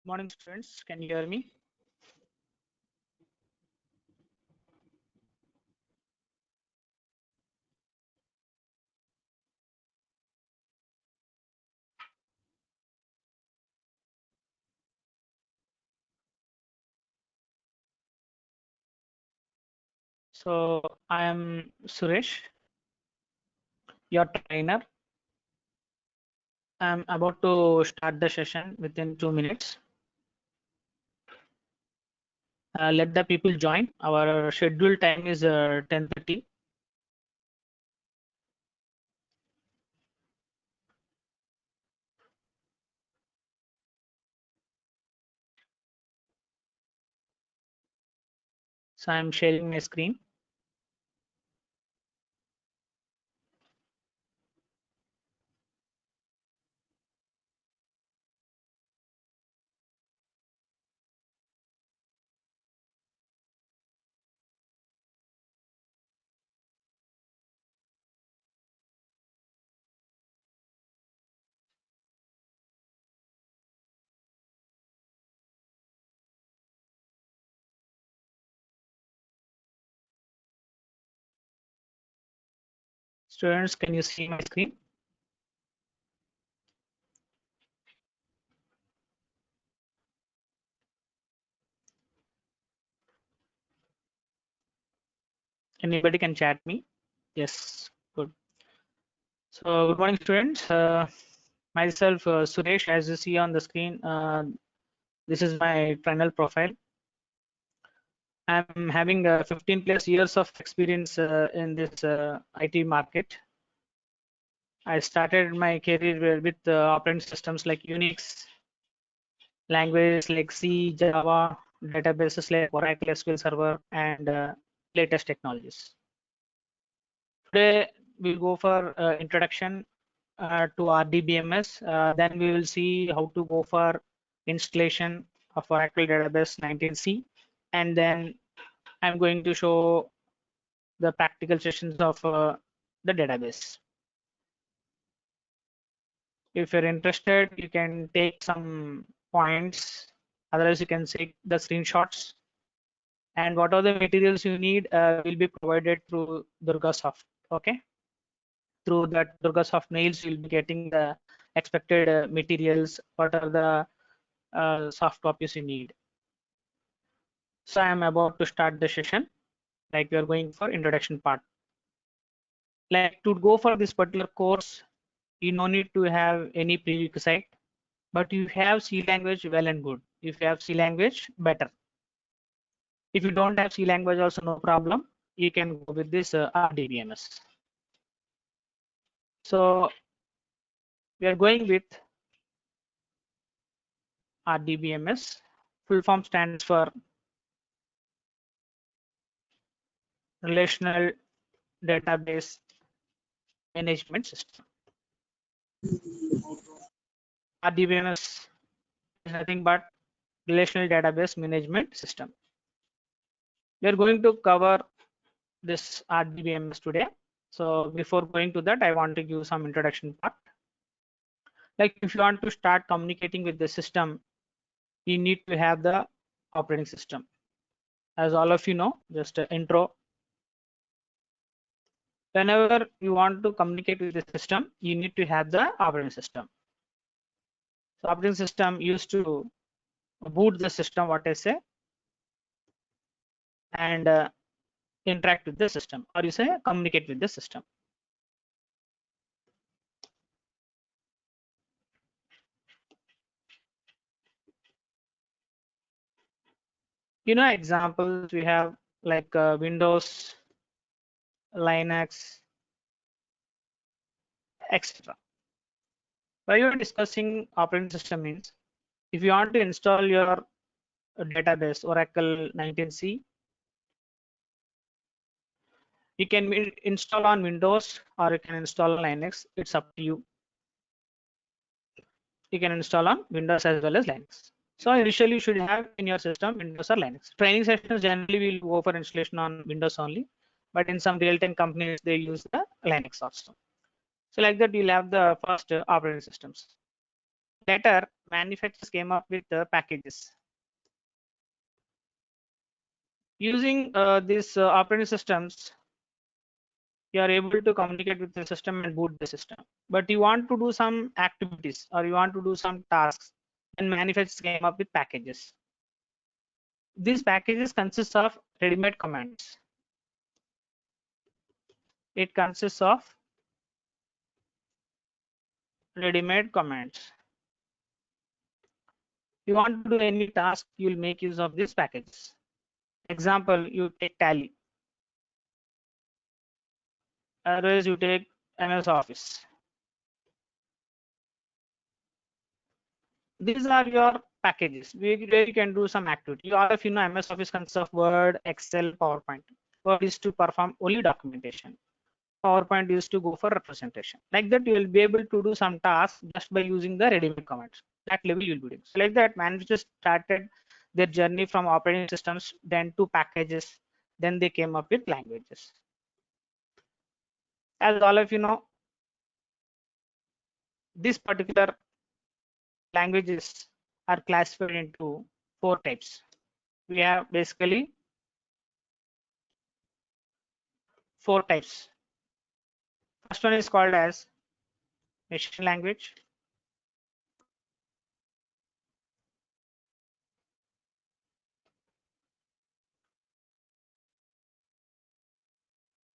Morning, students. Can you hear me? So I am Suresh, your trainer. I'm about to start the session within 2 minutes. Let the people join. Our scheduled time is 10:30. So I'm sharing my screen. Students, can you see my screen? Anybody can chat me? Yes, good. So good morning, students. Myself, Suresh, as you see on the screen, this is my trainer profile. I'm having 15 plus years of experience in this IT market. I started my career with operating systems like Unix, languages like C, Java, databases like Oracle SQL Server, and latest technologies. Today, we'll go for introduction to RDBMS. Then we will see how to go for installation of Oracle Database 19C. And then I'm going to show the practical sessions of the database. If you're interested, you can take some points. Otherwise, you can take the screenshots. And what are the materials you need will be provided through DurgaSoft. Okay. Through that DurgaSoft mails, you'll be getting the expected materials. What are the soft copies you need? So I am about to start the session. Like we are going for introduction part. Like to go for this particular course, you no need to have any prerequisite. But you have C language, well and good. If you have C language, better. If you don't have C language, also no problem. You can go with this RDBMS. So we are going with RDBMS. Full form stands for Relational Database Management System. RDBMS is nothing but Relational Database Management System. We are going to cover this RDBMS today. So before going to that, I want to give some introduction part. Like if you want to start communicating with the system, you need to have the operating system. As all of you know, just an intro. Whenever you want to communicate with the system, you need to have the operating system. So operating system used to boot the system, what I say, and interact with the system, or you say communicate with the system. You know, examples we have like Windows, Linux, etc. Why you are discussing operating system means if you want to install your database Oracle 19C, you can install on Windows or you can install on Linux. It's up to you. You can install on Windows as well as Linux. So initially you should have in your system Windows or Linux. Training sessions generally will go for installation on Windows only, but in some real-time companies they use the Linux also. So like that you'll have the first operating systems. Later manufacturers came up with the packages. Using these operating systems, you are able to communicate with the system and boot the system. But you want to do some activities or you want to do some tasks, and manufacturers came up with packages. These packages consist of ready-made commands. It consists of ready-made commands. You want to do any task, you will make use of these packages. Example, you take Tally. Otherwise, you take MS Office. These are your packages where you can do some activity. All of you know MS Office consists of Word, Excel, PowerPoint. Word is to perform only documentation. PowerPoint is to go for representation. Like that, you will be able to do some tasks just by using the ready-made commands. That level you'll be doing. So like that, managers started their journey from operating systems, then to packages, then they came up with languages. As all of you know, this particular languages are classified into 4 types. We have basically 4 types. First one is called as machine language.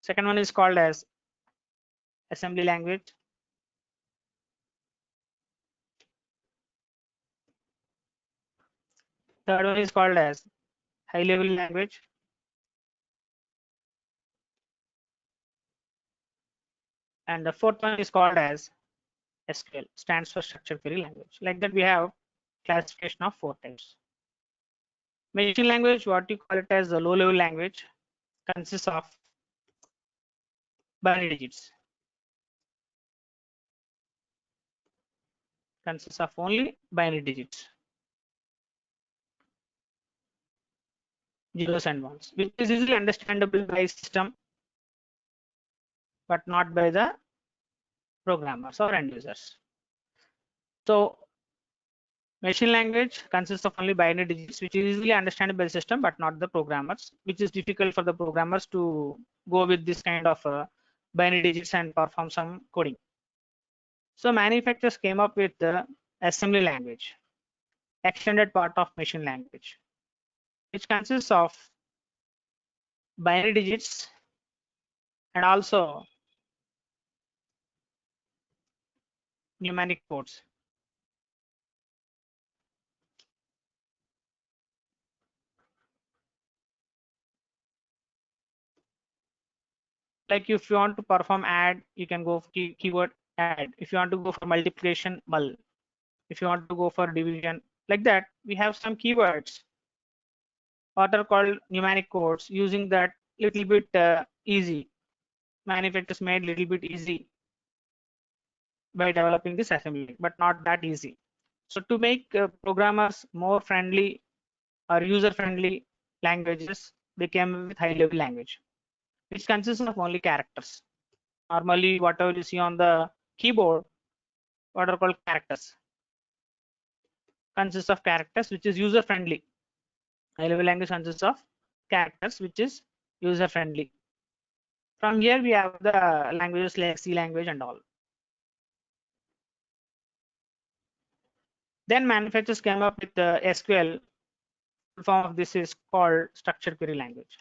Second one is called as assembly language. Third one is called as high level language. And the fourth one is called as SQL, stands for structured query language. Like that, we have classification of 4 types. Machine language, what you call it as the low level language, consists of binary digits. Consists of only binary digits, zeros and ones, which is easily understandable by system, but not by the programmers or end users. So machine language consists of only binary digits, which is easily understandable by the system, but not the programmers, which is difficult for the programmers to go with this kind of binary digits and perform some coding. So manufacturers came up with the assembly language, extended part of machine language, which consists of binary digits and also numeric codes. Like if you want to perform add, you can go for keyword add. If you want to go for multiplication, mul. If you want to go for division, like that, we have some keywords what are called numeric codes. Using that little bit easy, manufacturers made little bit easy by developing this assembly, but not that easy. So to make programmers more friendly or user friendly languages, they came with high level language, which consists of only characters. Normally, whatever you see on the keyboard, what are called characters, consists of characters, which is user friendly. High level language consists of characters, which is user friendly. From here, we have the languages like C language and all. Then manufacturers came up with the SQL. Full form of this is called structured query language.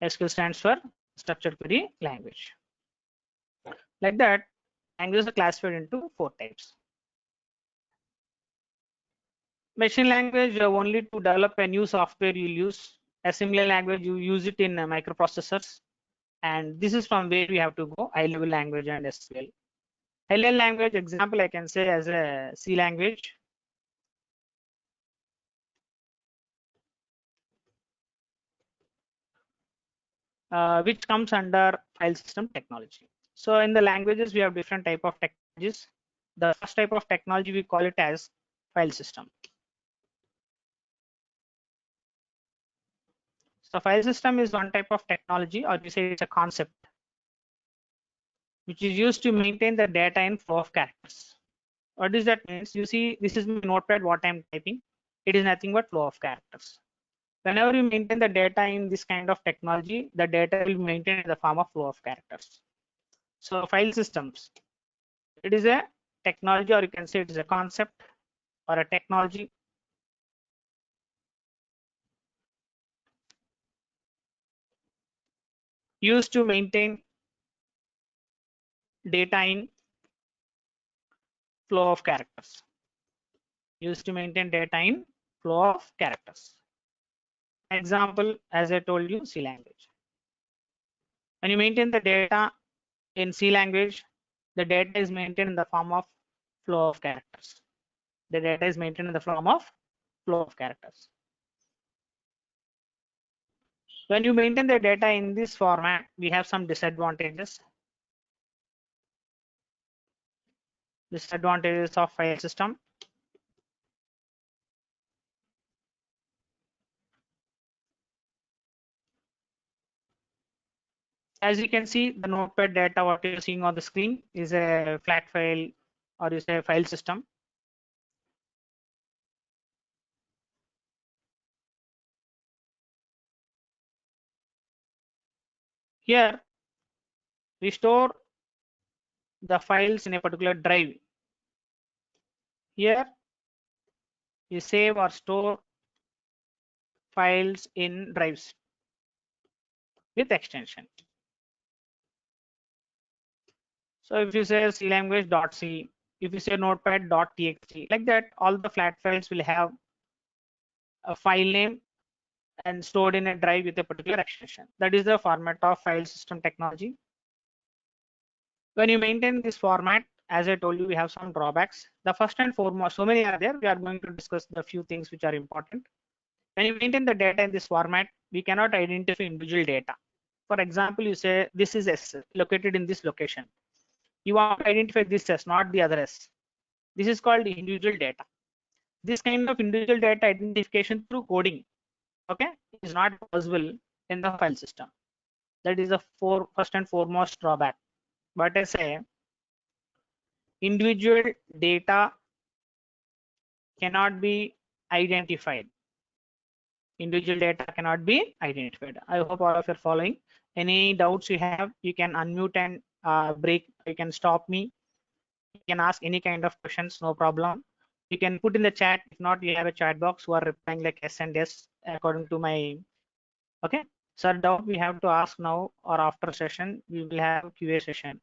SQL stands for structured query language. Like that, languages are classified into 4 types. Machine language only to develop a new software you'll use. Assembly language, you use it in microprocessors. And this is from where we have to go, high level language and SQL. High level language example I can say as a C language. Which comes under file system technology. So in the languages, we have different type of technologies. The first type of technology, we call it as file system. So file system is one type of technology, or you say it's a concept. which is used to maintain the data in flow of characters. What does that mean? You see, this is my notepad, what I'm typing. It is nothing but flow of characters. Whenever you maintain the data in this kind of technology, the data will be maintained in the form of flow of characters. So file systems, it is a technology, or you can say it is a concept or a technology used to maintain data in flow of characters. Used to maintain data in flow of characters. Example, as I told you, C language. When you maintain the data in C language, the data is maintained in the form of flow of characters. The data is maintained in the form of flow of characters. When you maintain the data in this format, we have some disadvantages. Disadvantages of file system. As you can see, the notepad data, what you're seeing on the screen is a flat file, or is a file system. Here, we store the files in a particular drive. Here, you save or store files in drives with extension. So if you say C language.c, if you say notepad.txt, like that, all the flat files will have a file name and stored in a drive with a particular extension. That is the format of file system technology. When you maintain this format, as I told you, we have some drawbacks. The first and foremost, so many are there. We are going to discuss the few things which are important. When you maintain the data in this format, we cannot identify individual data. For example, you say this is S located in this location. You want to identify this S, not the other S. This is called individual data. This kind of individual data identification through coding, okay, is not possible in the file system. That is the first and foremost drawback. But I say individual data cannot be identified. Individual data cannot be identified. I hope all of you are following. Any doubts you have, you can unmute and break. You can stop me. You can ask any kind of questions, no problem. You can put in the chat. If not, you have a chat box who are replying like S and S according to my. Okay, sir, doubt we have to ask now or after session. We will have QA session.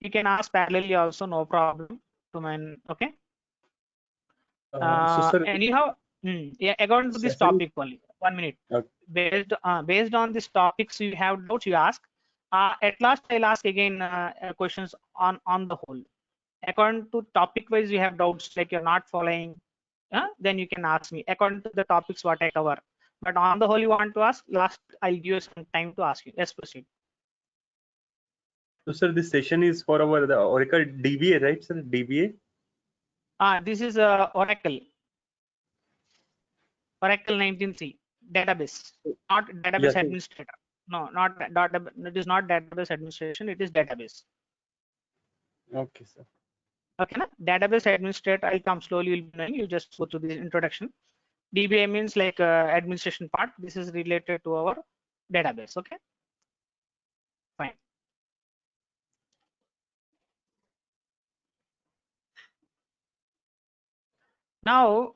You can ask parallelly also, no problem. To mine, okay. So sir, Anyhow, yeah, according to this session. topic only. 1 minute. Okay. Based on this topics you have doubts, you ask. At last, I'll ask again questions on the whole. According to topic wise, you have doubts like you're not following. Then you can ask me according to the topics what I cover. But on the whole, you want to ask. Last, I'll give you some time to ask you. Let's proceed. So sir, this session is for our the Oracle DBA, right, sir? DBA. This is Oracle 19c database, not database Yes. administrator. No, not it is not database administration. It is database. Okay, sir. Okay, na? Database administrator. I'll come slowly. You'll be knowing. You just go to the introduction. DBA means like administration part. This is related to our database. Okay, fine. Now,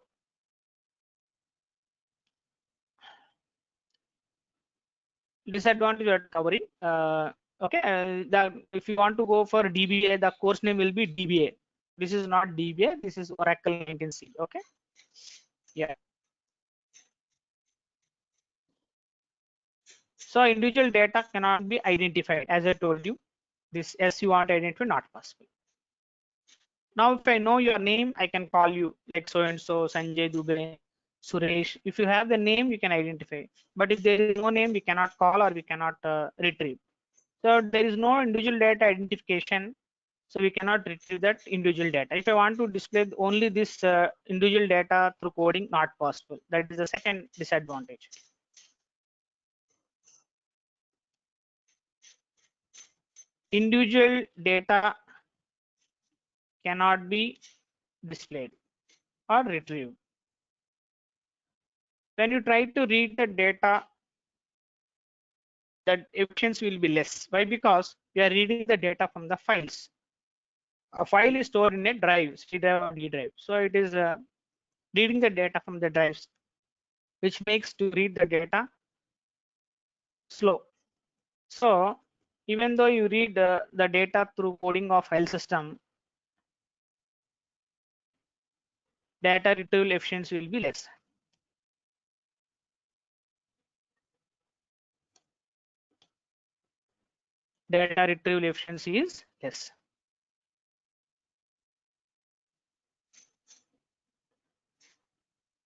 disadvantage you are covering. Okay, if you want to go for DBA, the course name will be DBA. This is not DBA. This is Oracle 19c. Okay, yeah. So individual data cannot be identified, as I told you. This S you want to identify, not possible. Now, if I know your name, I can call you like so and so, Sanjay Dubey, Suresh. If you have the name, you can identify. But if there is no name, we cannot call or we cannot retrieve. So there is no individual data identification. So we cannot retrieve that individual data. If I want to display only this individual data through coding, not possible. That is the second disadvantage. individual data cannot be displayed or retrieved. When you try to read the data, the efficiency will be less. Why? Because we are reading the data from the files. A file is stored in a drive, C drive or D drive. So it is reading the data from the drives, which makes to read the data slow. So even though you read the data through coding of file system, data retrieval efficiency will be less. Data retrieval efficiency is less.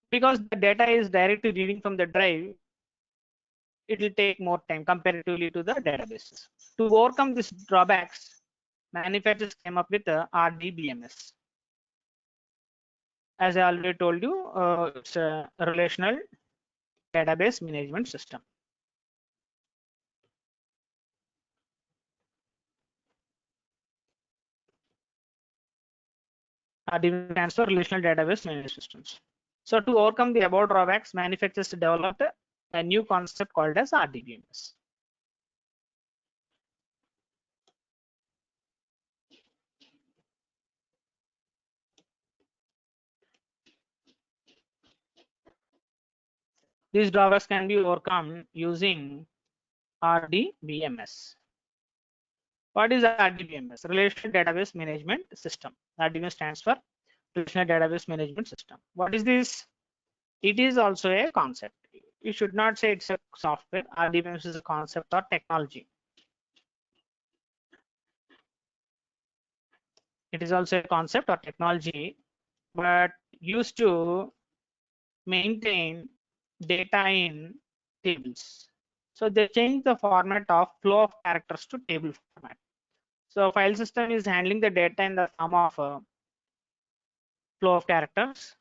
Because the data is directly reading from the drive, it will take more time comparatively to the databases. To overcome these drawbacks, manufacturers came up with the RDBMS. As I already told you, it's a relational database management system. RDBMS stands for Relational Database Management Systems. So to overcome the above drawbacks, manufacturers developed a new concept called as RDBMS. These drawbacks can be overcome using RDBMS. What is RDBMS? Relational Database Management System. RDBMS stands for Relational Database Management System. What is this? It is also a concept. You should not say it's a software. RDBMS is a concept or technology. It is also a concept or technology, but used to maintain data in tables. So they change the format of flow of characters to table format. So file system is handling the data in the form of flow of characters.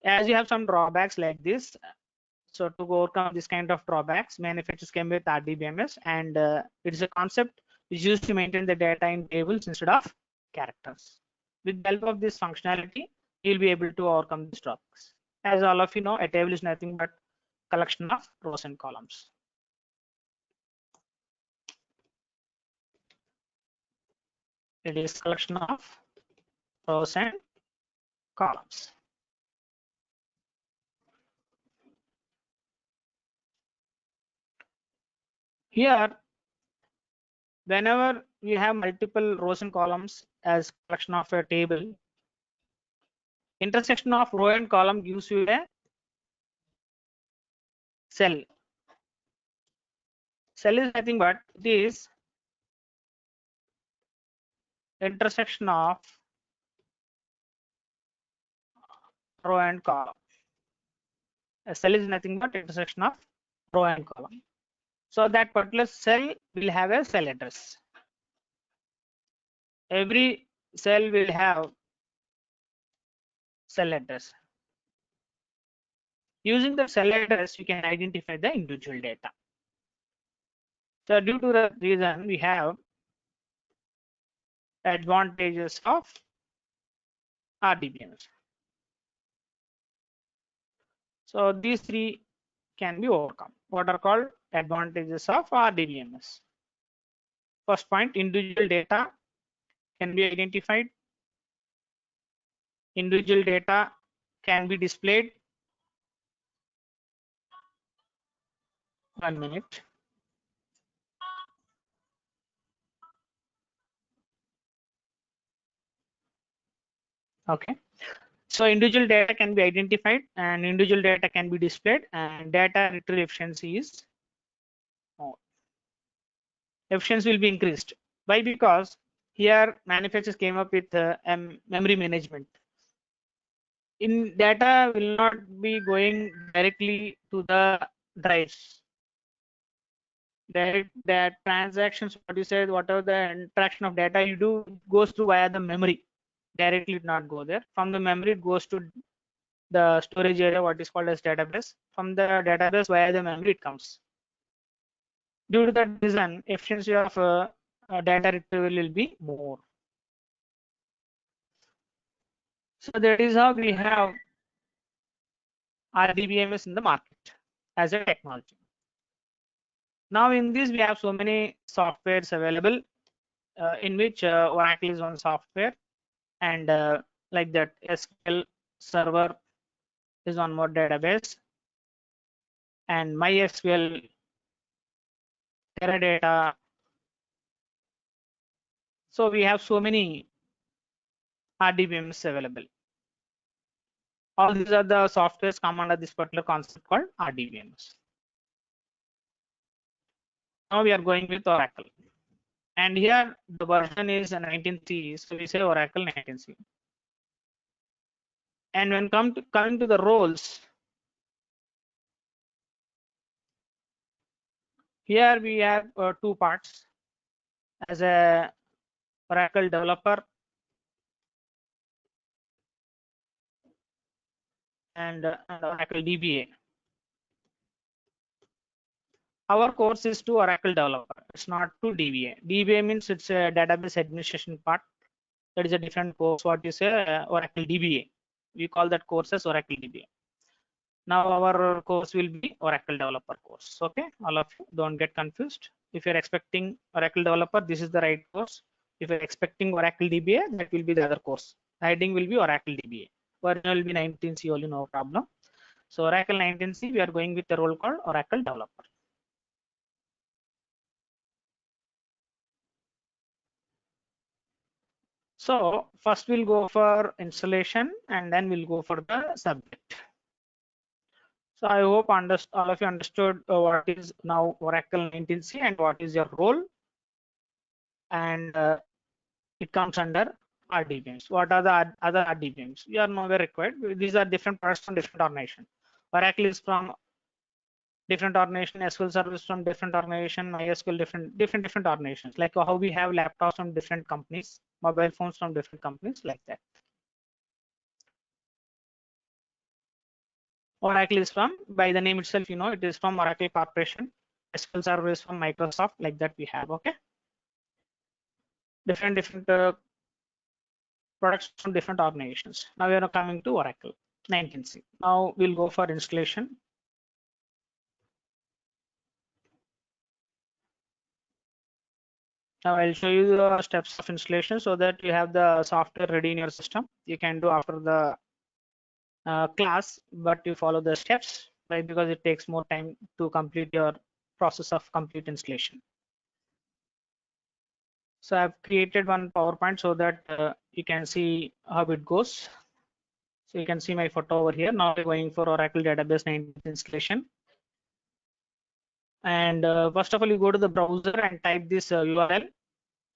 As you have some drawbacks like this, so to overcome this kind of drawbacks, manufacturers came with RDBMS, and it is a concept which is used to maintain the data in tables instead of characters. With the help of this functionality, you'll be able to overcome these drawbacks. As all of you know, a table is nothing but collection of rows and columns. It is collection of rows and columns. Here, whenever we have multiple rows and columns as collection of a table, intersection of row and column gives you a cell. Cell is nothing but this intersection of row and column. A cell is nothing but intersection of row and column. So that particular cell will have a cell address. Every cell will have cell address. Using the cell address, you can identify the individual data. So due to the reason, we have advantages of RDBMS. So these three can be overcome. What are called advantages of RDBMS? First point, individual data can be identified. Individual data can be displayed. 1 minute. Okay. So individual data can be identified and individual data can be displayed, and data retrieval efficiency is more. Efficiency will be increased. Why? Because here manufacturers came up with memory management. In data will not be going directly to the drives. That transactions, what you said, whatever the interaction of data you do goes through via the memory. Directly it not go there. From the memory it goes to the storage area, what is called as database. From the database via the memory it comes. Due to that reason, efficiency of data retrieval will be more. So that is how we have RDBMS in the market as a technology. Now in this we have so many softwares available, in which Oracle is one software, and like that SQL Server is one more database, and MySQL, Teradata. So we have so many RDBMS available. All these are the softwares come under this particular concept called RDBMS. Now we are going with Oracle, and here the version is 19C, so we say Oracle 19C. And when coming to the roles, here we have two parts. As a Oracle developer and Oracle DBA. Our course is to Oracle developer. It's not to DBA. DBA means it's a database administration part. That is a different course. What you say, Oracle DBA. We call that course as Oracle DBA. Now our course will be Oracle developer course. Okay, all of you don't get confused. If you're expecting Oracle developer, this is the right course. If you're expecting Oracle DBA, that will be the other course. Heading will be Oracle DBA. Version will be 19C only, no problem. So Oracle 19C, we are going with the role called Oracle developer. So first we'll go for installation and then we'll go for the subject. So I hope all of you understood what is now Oracle 19C and what is your role, and it comes under RDBMS. What are the other RDBMS? We are nowhere required. These are different products from different organization. Oracle is from different organization, SQL service from different organization, MySQL different organizations. Like how we have laptops from different companies, mobile phones from different companies, like that. Oracle is from, by the name itself, you know, it is from Oracle Corporation. SQL Server is from Microsoft, like that we have. Okay. Different products from different organizations. Now we are coming to Oracle 19C. Now we'll go for installation. Now I'll show you the steps of installation so that you have the software ready in your system. You can do after the class, but you follow the steps, right? Because it takes more time to complete your process of complete installation. So I've created one PowerPoint so that you can see how it goes. So you can see my photo over here. Now we're going for Oracle Database 19 installation. And first of all, you go to the browser and type this URL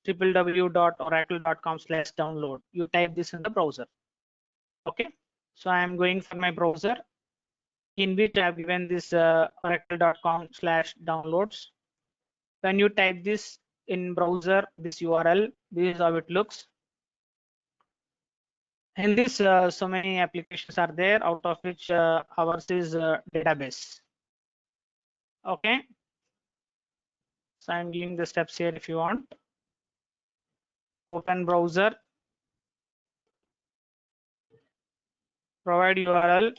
www.oracle.com/download. You type this in the browser. Okay. So I am going for my browser, in which I have given this oracle.com/downloads. When you type this in browser, this URL, this is how it looks. In this, so many applications are there, out of which ours is database. Okay. So I'm giving the steps here if you want. Open browser, provide URL,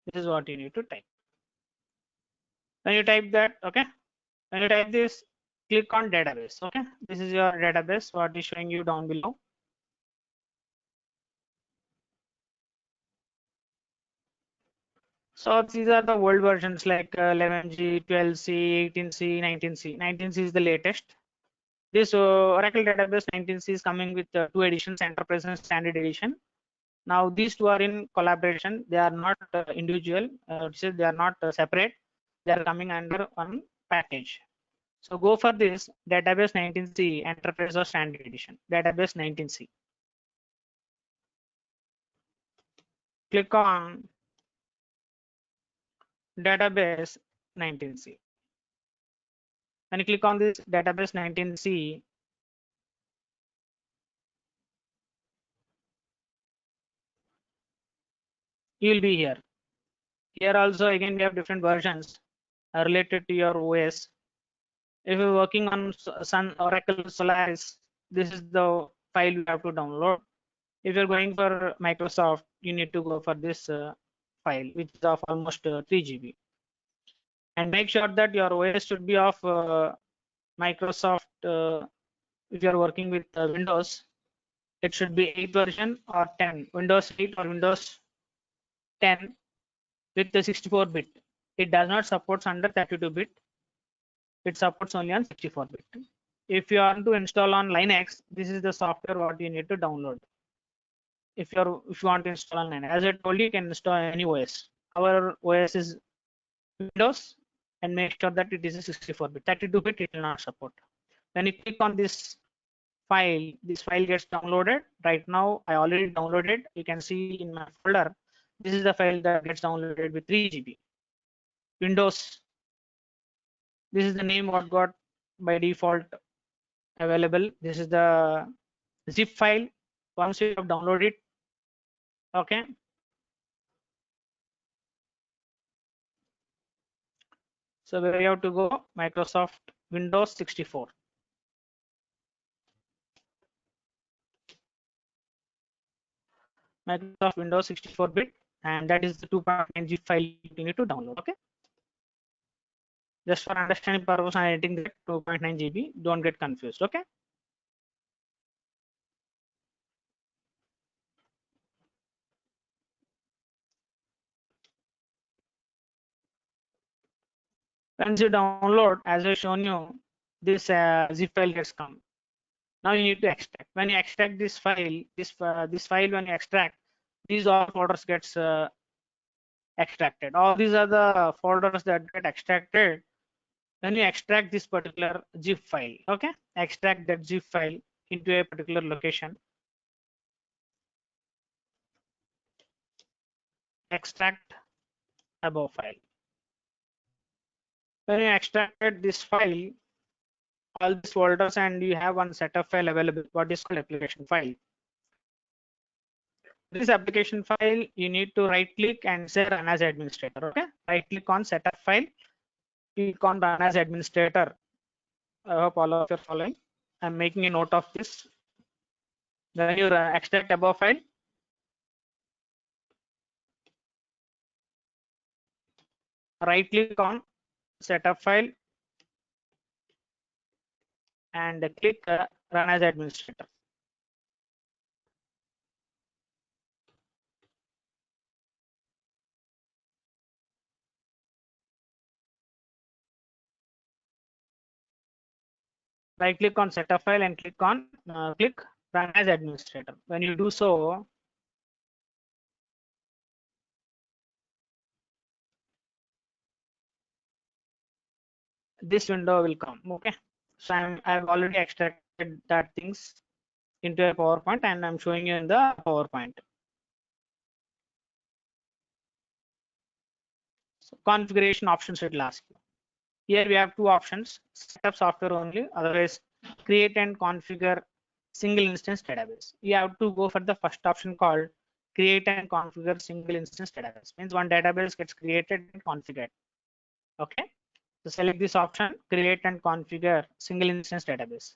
this is what you need to type. When you type that, okay, when you type this, click on database. Okay, this is your database, what is showing you down below. So these are the old versions like 11G, 12C, 18C, 19C. 19C is the latest. This Oracle Database 19C is coming with two editions, Enterprise and Standard Edition. Now these two are in collaboration. They are not individual. They are not separate. They are coming under one package. So go for this Database 19C, Enterprise or Standard Edition. Database 19C. Click on Database 19C. When you click on this Database 19C, you will be here. Here also again we have different versions related to your OS. If you're working on Sun, Oracle, Solaris, this is the file you have to download. If you're going for Microsoft, you need to go for this file, which is of almost 3 GB. And make sure that your OS should be of Microsoft. If you're working with Windows, it should be 8th version or 10, Windows 8 or Windows 10 with the 64-bit. It does not support under 32-bit. It supports only on 64-bit. If you want to install on Linux, this is the software what you need to download. If you want to install on Linux, as I told you can install any OS. Our OS is Windows, and make sure that it is a 64-bit. 32-bit it will not support. When you click on this file gets downloaded. Right now I already downloaded. You can see in my folder, this is the file that gets downloaded with 3 GB. Windows, this is the name what got by default available. This is the zip file. Once you have downloaded it, okay, so where you have to go, Microsoft Windows 64. Microsoft Windows 64-bit, and that is the 2.9 zip file you need to download. Okay, just for understanding purpose, I'm editing that 2.9 GB. Don't get confused. Okay. Once you download, as I shown you, this zip file gets come. Now you need to extract. When you extract this file, this file when you extract, these all folders gets extracted. All these are the folders that get extracted when you extract this particular zip file. Okay, extract that zip file into a particular location. Extract above file. When you extracted this file, all these folders, and you have one setup file available, what is called application file. This application file, you need to right click and say run as administrator. Okay, right click on setup file, click on run as administrator. I hope all of you are following. I'm making a note of this. Then you extract above file, right click on setup file and click run as administrator. Right click on setup file and click on click run as administrator. When you do so, this window will come. Okay, so I've already extracted that things into a PowerPoint, and I'm showing you in the PowerPoint. So configuration options it will ask you. Here we have two options: setup software only, otherwise create and configure single instance database. You have to go for the first option called create and configure single instance database. Means one database gets created and configured. Okay, so select this option, create and configure single instance database.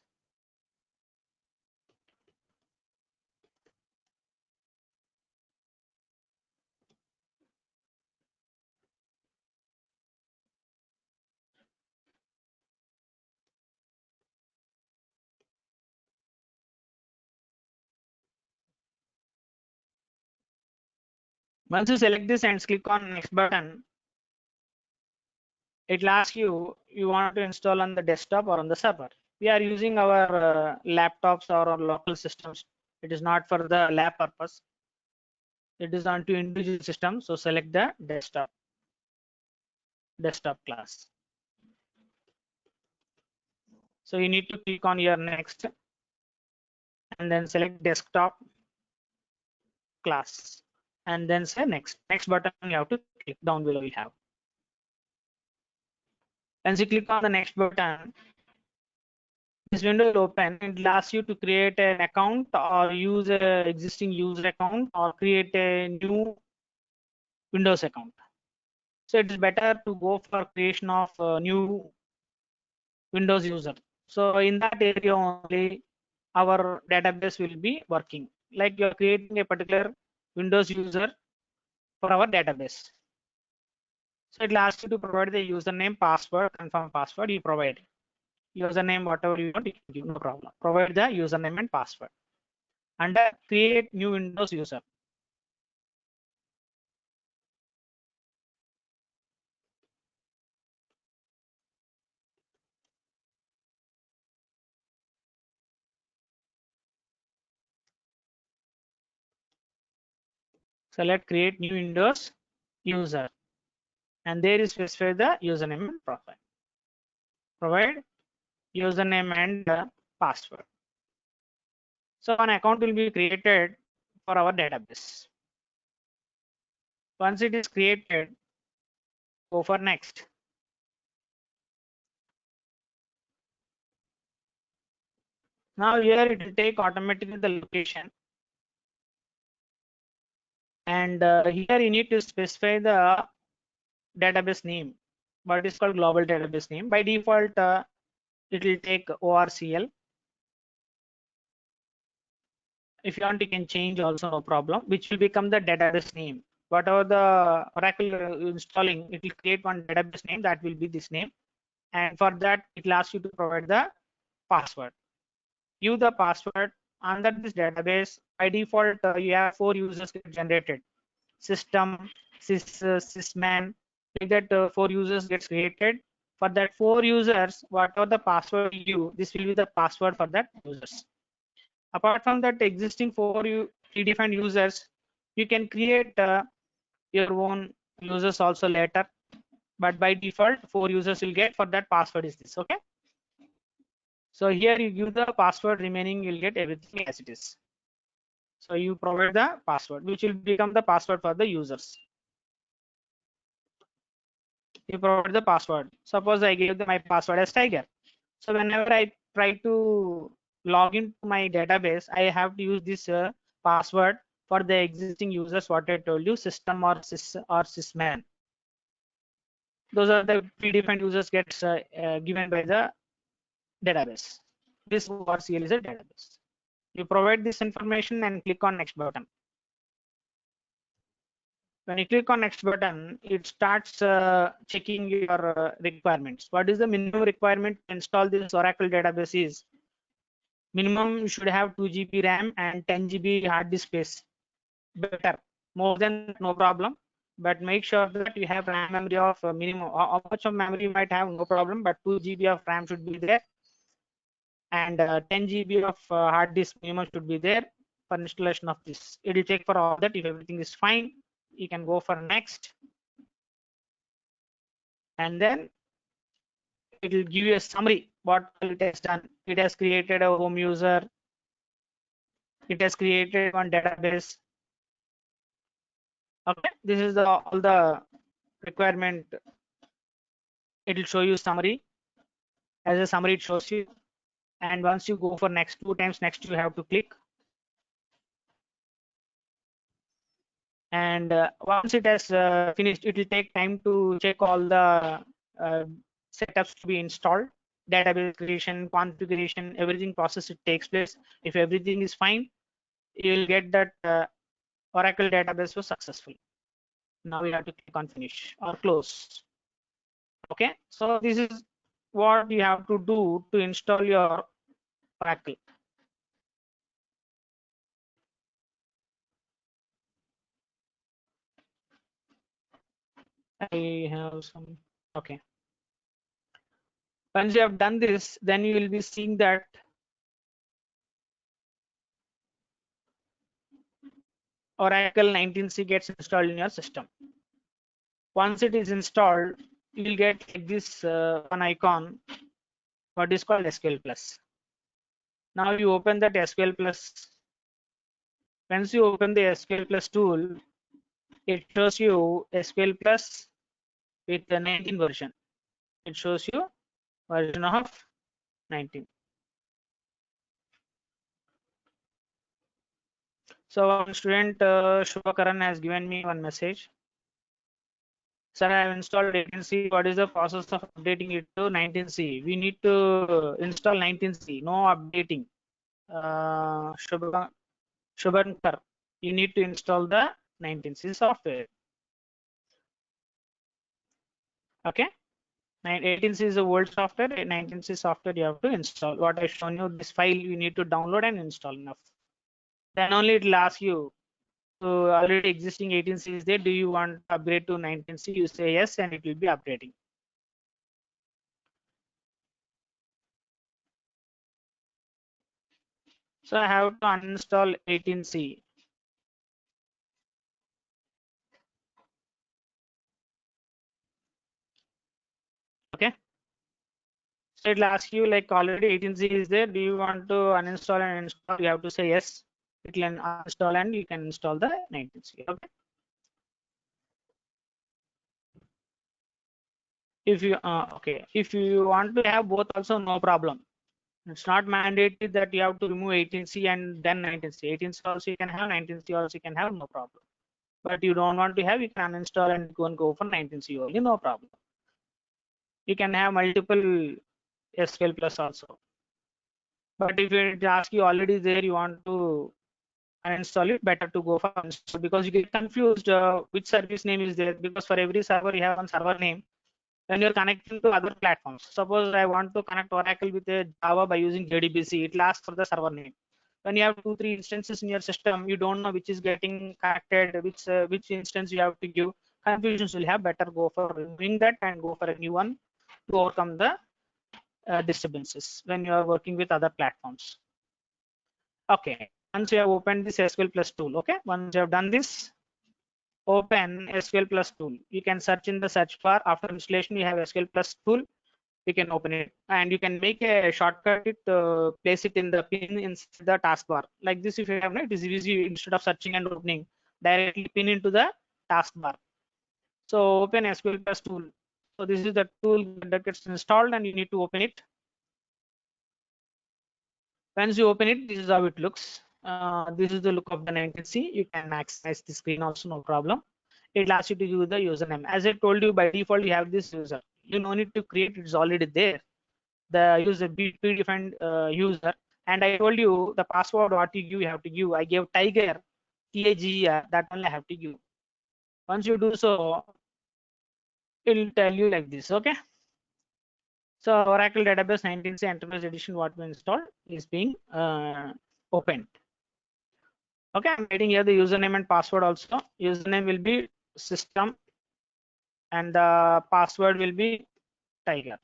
Once you select this and click on next button, it will ask you want to install on the desktop or on the server. We are using our laptops or our local systems. It is not for the lab purpose. It is on to individual system. So select the desktop class. So you need to click on your next and then select desktop class and then say next. Next button you have to click. Down below you have. Once you click on the next button, this window will open. It will ask you to create an account or use a existing user account or create a new Windows account. So it is better to go for creation of new Windows user. So in that area only our database will be working. Like you are creating a particular Windows user for our database. So it will ask you to provide the username, password, confirm password. You provide username, whatever you want, you can give, no problem. Provide the username and password. Under create new Windows user. Select create new Windows user, and there is specify the username and profile. Provide username and password. So an account will be created for our database. Once it is created, go for next. Now here it will take automatically the location, and here you need to specify the database name. What is called global database name. By default, it will take ORCL. If you want, you can change also, no problem, which will become the database name. Whatever the Oracle installing, it will create one database name that will be this name. And for that, it will ask you to provide the password. Give the password under this database. By default, you have 4 users generated. System, sysman, like that 4 users gets created. For that 4 users, whatever the password you give, this will be the password for that users. Apart from that existing 4 predefined users, you can create your own users also later, but by default 4 users will get. For that password is this. Okay, so here you give the password, remaining you'll get everything as it is. So you provide the password, which will become the password for the users. You provide the password. Suppose I gave my password as Tiger. So whenever I try to log into my database, I have to use this password for the existing users, what I told you, system or sysman. Those are the predefined users gets given by the database. This ORCL is a database. You provide this information and click on next button. When you click on next button, it starts checking your requirements. What is the minimum requirement to install this Oracle database is minimum you should have 2 GB RAM and 10 GB hard disk space. Better, more than no problem, but make sure that you have RAM memory of minimum. How much of memory you might have, no problem, but 2 GB of RAM should be there, and 10 GB of hard disk minimum should be there for installation of this. It will check for all that. If everything is fine, you can go for next, and then it will give you a summary what it has done. It has created a home user, it has created one database. Okay, this is all the requirement. It will show you summary. As a summary it shows you, and once you go for next, 2 times next you have to click, and once it has finished, it will take time to check all the setups to be installed, database creation, configuration, everything process it takes place. If everything is fine, you will get that Oracle database was successful. Now we have to click on finish or close. Okay, so this is what you have to do to install your Oracle. I have some. Okay, once you have done this, then you will be seeing that Oracle 19c gets installed in your system. Once it is installed, you will get like this one icon, what is called SQL Plus. Now you open that SQL Plus. Once you open the SQL Plus tool, it shows you SQL Plus with the 19 version. It shows you version of 19. So one student Shubhakaran has given me one message. Sir, I have installed 18C. What is the process of updating it to 19C? We need to install 19C. No updating. Shubhankar, you need to install the 19C software. Okay. 18C is the old software. 19C software you have to install. What I shown you, this file you need to download and install enough. Then only it will ask you. So already existing 18C is there. Do you want to upgrade to 19C? You say yes, and it will be updating. So I have to uninstall 18C. Okay. So it'll ask you like already 18C is there. Do you want to uninstall and install? You have to say yes. It will uninstall and you can install the 19C. Okay. If you if you want to have both also, no problem. It's not mandatory that you have to remove 18C and then 19C. 18C also you can have, 19C also you can have, no problem. But you don't want to have, you can uninstall and go for 19C only, no problem. You can have multiple SQL Plus also. But if it asks you already there, you want to uninstall it, better to go for uninstall, because you get confused which service name is there, because for every server you have one server name. When you're connecting to other platforms, suppose I want to connect Oracle with a Java by using JDBC, it asks for the server name. When you have 2-3 instances in your system, you don't know which is getting connected, which instance you have to give. Confusions will have. Better go for removing that and go for a new one to overcome the disturbances when you are working with other platforms. Okay, once you have opened this SQL Plus tool, okay, once you have done this, open SQL Plus tool. You can search in the search bar. After installation, you have SQL Plus tool. You can open it, and you can make a shortcut. Place it in the pin in the taskbar. Like this, if you have, it is easy. Instead of searching and opening, directly pin into the taskbar. So open SQL Plus tool. So this is the tool that gets installed, and you need to open it. Once you open it, this is how it looks. This is the look of the 19C. You can maximize the screen also, no problem. It asks you to use the username. As I told you, by default, you have this user. You no need to create, it's already there. The user predefined user. And I told you the password what you have to give. I gave Tiger, TIGER, that only I have to give. Once you do so, it'll tell you like this, okay? So Oracle Database 19C Enterprise Edition, what we installed, is being opened. Okay, I'm writing here the username and password also. Username will be system and the password will be Tiger,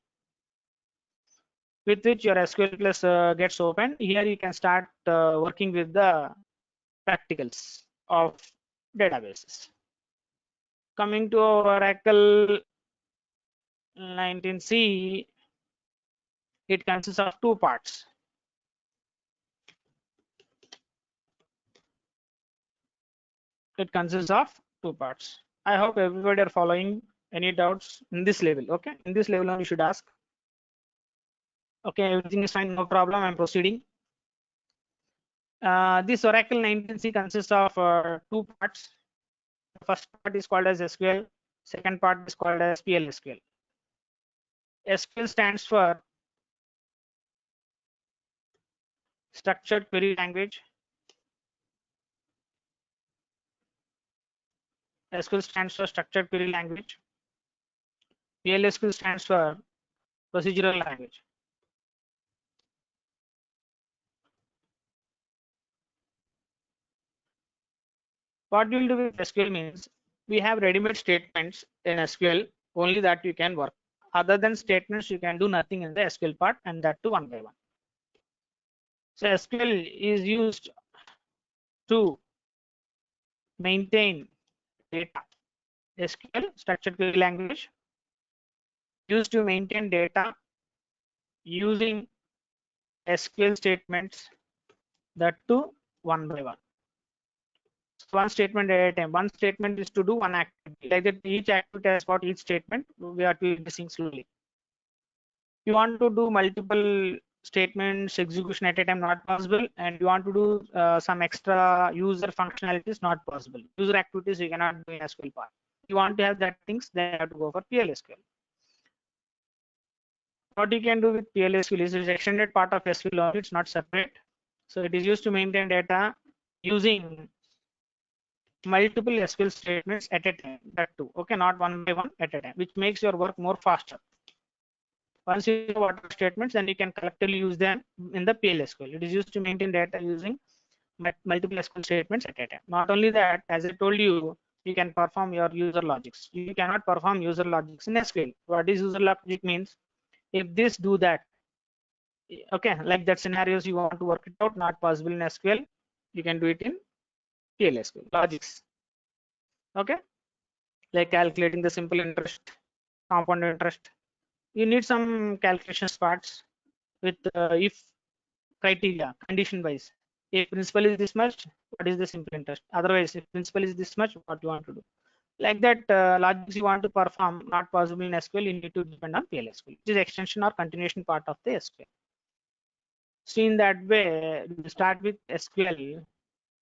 with which your SQL Plus gets opened. Here you can start working with the practicals of databases. Coming to Oracle 19C, it consists of two parts. It consists of two parts. I hope everybody are following. Any doubts in this level? Okay, in this level only you should ask. Okay, everything is fine, no problem. I'm proceeding. This Oracle 19C consists of two parts. The first part is called as SQL. Second part is called as PLSQL. SQL stands for Structured Query Language. SQL stands for Structured Query Language. PLSQL stands for Procedural Language. What we'll do with SQL means we have ready-made statements in SQL, only that you can work. Other than statements, you can do nothing in the SQL part, and that too one by one. So SQL is used to maintain data. SQL, Structured Query Language, used to maintain data using SQL statements, that too one by one. So one statement at a time. One statement is to do one activity. Like that, each activity has got each statement. We are to be seeing slowly. You want to do multiple statements execution at a time, not possible. And you want to do some extra user functionalities, not possible. User activities you cannot do in SQL part. you want to have that things, then you have to go for PLSQL. What you can do with PLSQL is it's extended part of SQL only, it's not separate. So it is used to maintain data using multiple SQL statements at a time, that too. Okay, not one by one at a time, which makes your work more faster. Once you know what are statements, then you can collectively use them in the PLSQL. It is used to maintain data using multiple SQL statements at a time. Not only that, as I told you, you can perform your user logics. You cannot perform user logics in SQL. What is user logic means? If this do that, okay, like that scenarios you want to work it out, not possible in SQL, you can do it in PLSQL logics. Okay, like calculating the simple interest, compound interest. You need some calculations parts with if criteria, condition wise. If principal is this much, what is the simple interest? Otherwise, if principal is this much, what you want to do? Like that, logics you want to perform, not possible in SQL, you need to depend on PLSQL, which is extension or continuation part of the SQL. So in that way, we start with SQL.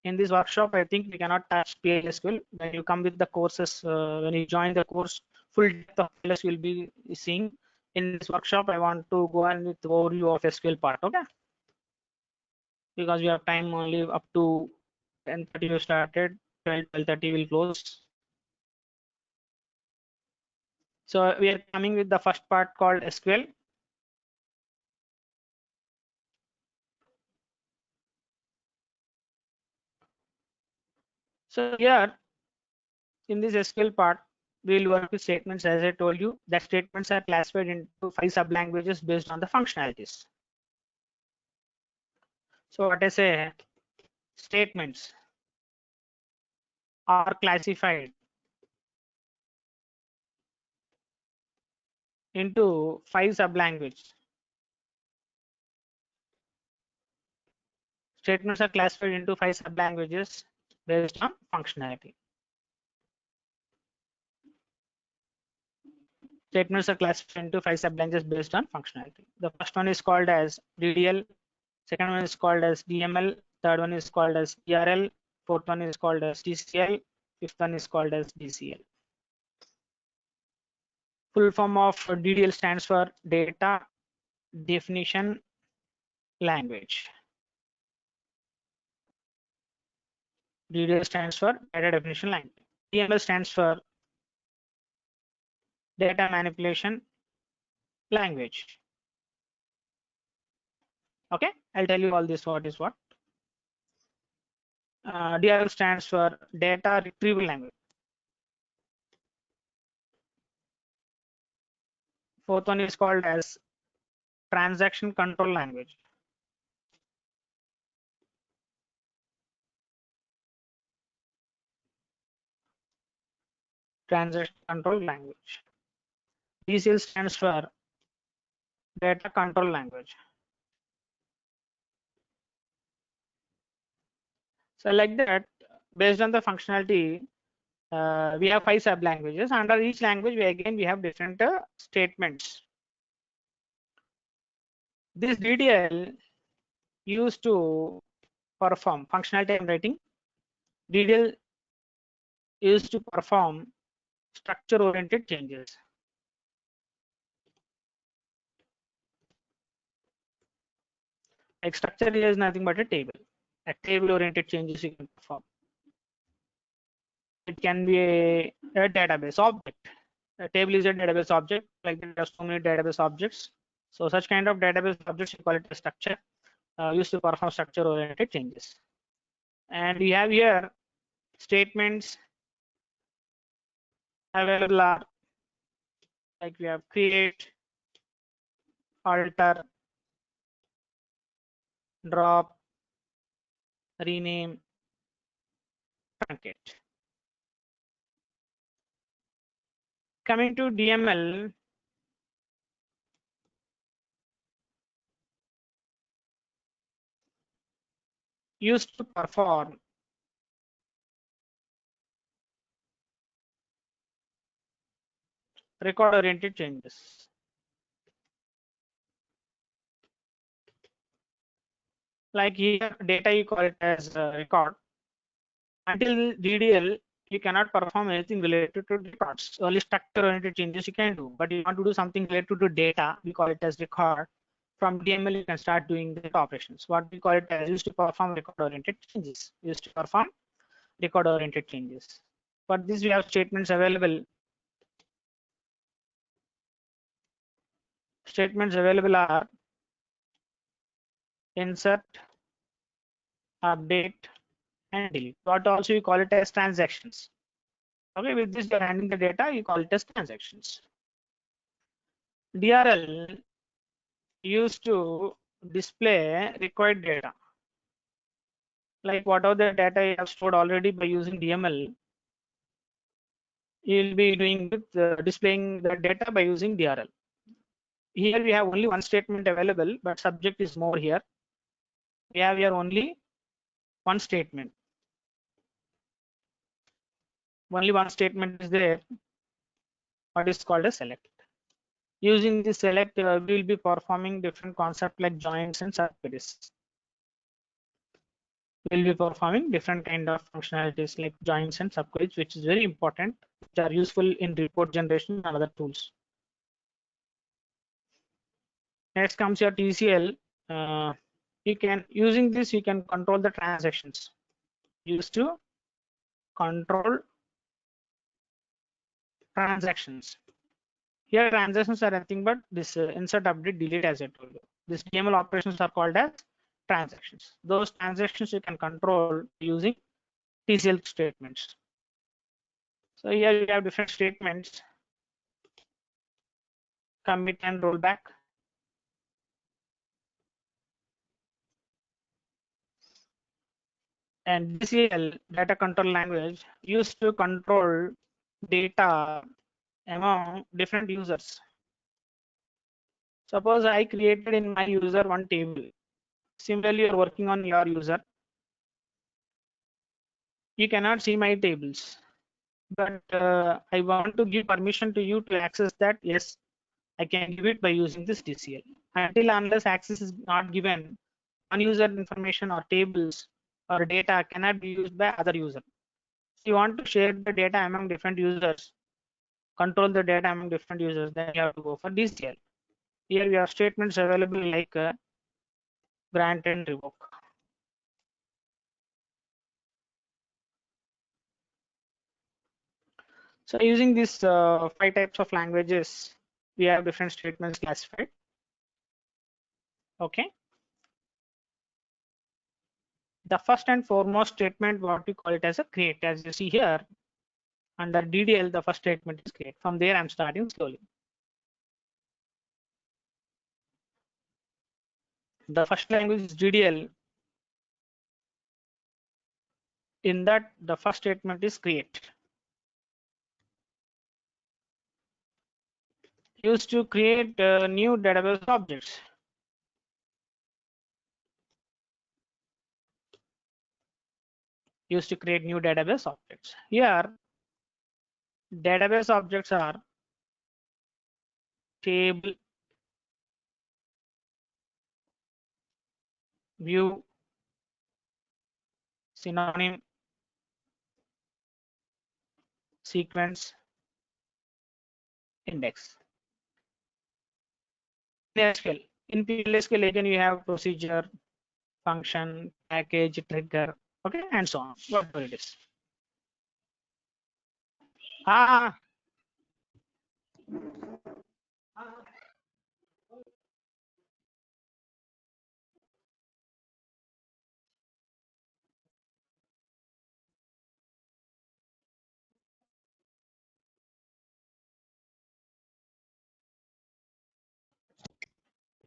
In this workshop, I think we cannot touch PLSQL. When you come with the courses, when you join the course, full depth of PLSQL will be seeing. In this workshop, I want to go on with the overview of SQL part, okay? Because we have time only up to 10:30 we started, 12:30 will close. So we are coming with the first part called SQL. So here in this SQL part, we will work with statements. As I told you, that statements are classified into 5 sub-languages based on the functionalities. So what I say, statements are classified into 5 sub-languages. Statements are classified into 5 sub-languages based on functionality. Statements are classified into 5 sub-languages based on functionality. The first one is called as DDL, second one is called as DML, third one is called as DRL, fourth one is called as DCL, fifth one is called as DCL. Full form of DDL stands for Data Definition Language. DDL stands for Data Definition Language. DML stands for Data Manipulation Language. Okay, I'll tell you all this what is what. DRL stands for Data Retrieval Language. Fourth one is called as Transaction Control Language. Transaction Control Language. DCL stands for Data Control Language. So like that, based on the functionality, we have 5 sub languages. Under each language, we have different statements. This DDL used to perform functionality I'm writing. DDL used to perform structure-oriented changes. Like structure is nothing but a table. A table-oriented changes you can perform. It can be a database object. A table is a database object. Like there are so many database objects. So such kind of database objects, you call it a structure, used to perform structure-oriented changes. And we have here statements available are like we have create, alter, drop, rename, truncate. Coming to DML, used to perform record oriented changes. Like here data you call it as record. Until DDL you cannot perform anything related to records. Only structure-oriented changes you can do. But you want to do something related to data, we call it as record. From DML, you can start doing the operations. What we call it as used to perform record-oriented changes. Used to perform record-oriented changes. For this, we have statements available. Statements available are insert, update, and delete. What also you call it as transactions. Okay, with this you're handling the data, you call it as transactions. DRL used to display required data. Like whatever the data you have stored already by using DML, you'll be doing with displaying the data by using DRL. Here we have only one statement available, but subject is more here. We have here only one statement. Only one statement is there. What is called a select. Using the select, we will be performing different concepts like joins and subqueries. We'll be performing different kind of functionalities like joins and subqueries, which is very important, which are useful in report generation and other tools. Next comes your TCL. You can using this you can control the transactions. Used to control transactions. Here transactions are nothing but this insert, update, delete, as I told you. These DML operations are called as transactions. Those transactions you can control using TCL statements. So here we have different statements: commit and rollback. And DCL, data control language, used to control data among different users. Suppose I created in my user one table. Similarly, you're working on your user. You cannot see my tables, but I want to give permission to you to access that. Yes, I can give it by using this DCL. Until unless access is not given, user information or tables or data cannot be used by other user. If you want to share the data among different users, control the data among different users, then you have to go for DCL. Here we have statements available like grant and revoke. So using these 5 types of languages, we have different statements classified. Okay. The first and foremost statement, what we call it as a create. As you see here, under DDL, the first statement is create. From there, I'm starting slowly. The first language is DDL. In that, the first statement is create. Used to create new database objects. Used to create new database objects. Here, database objects are table, view, synonym, sequence, index. PLSQL. In PLSQL, again, you have procedure, function, package, trigger, okay, and so on, whatever it is.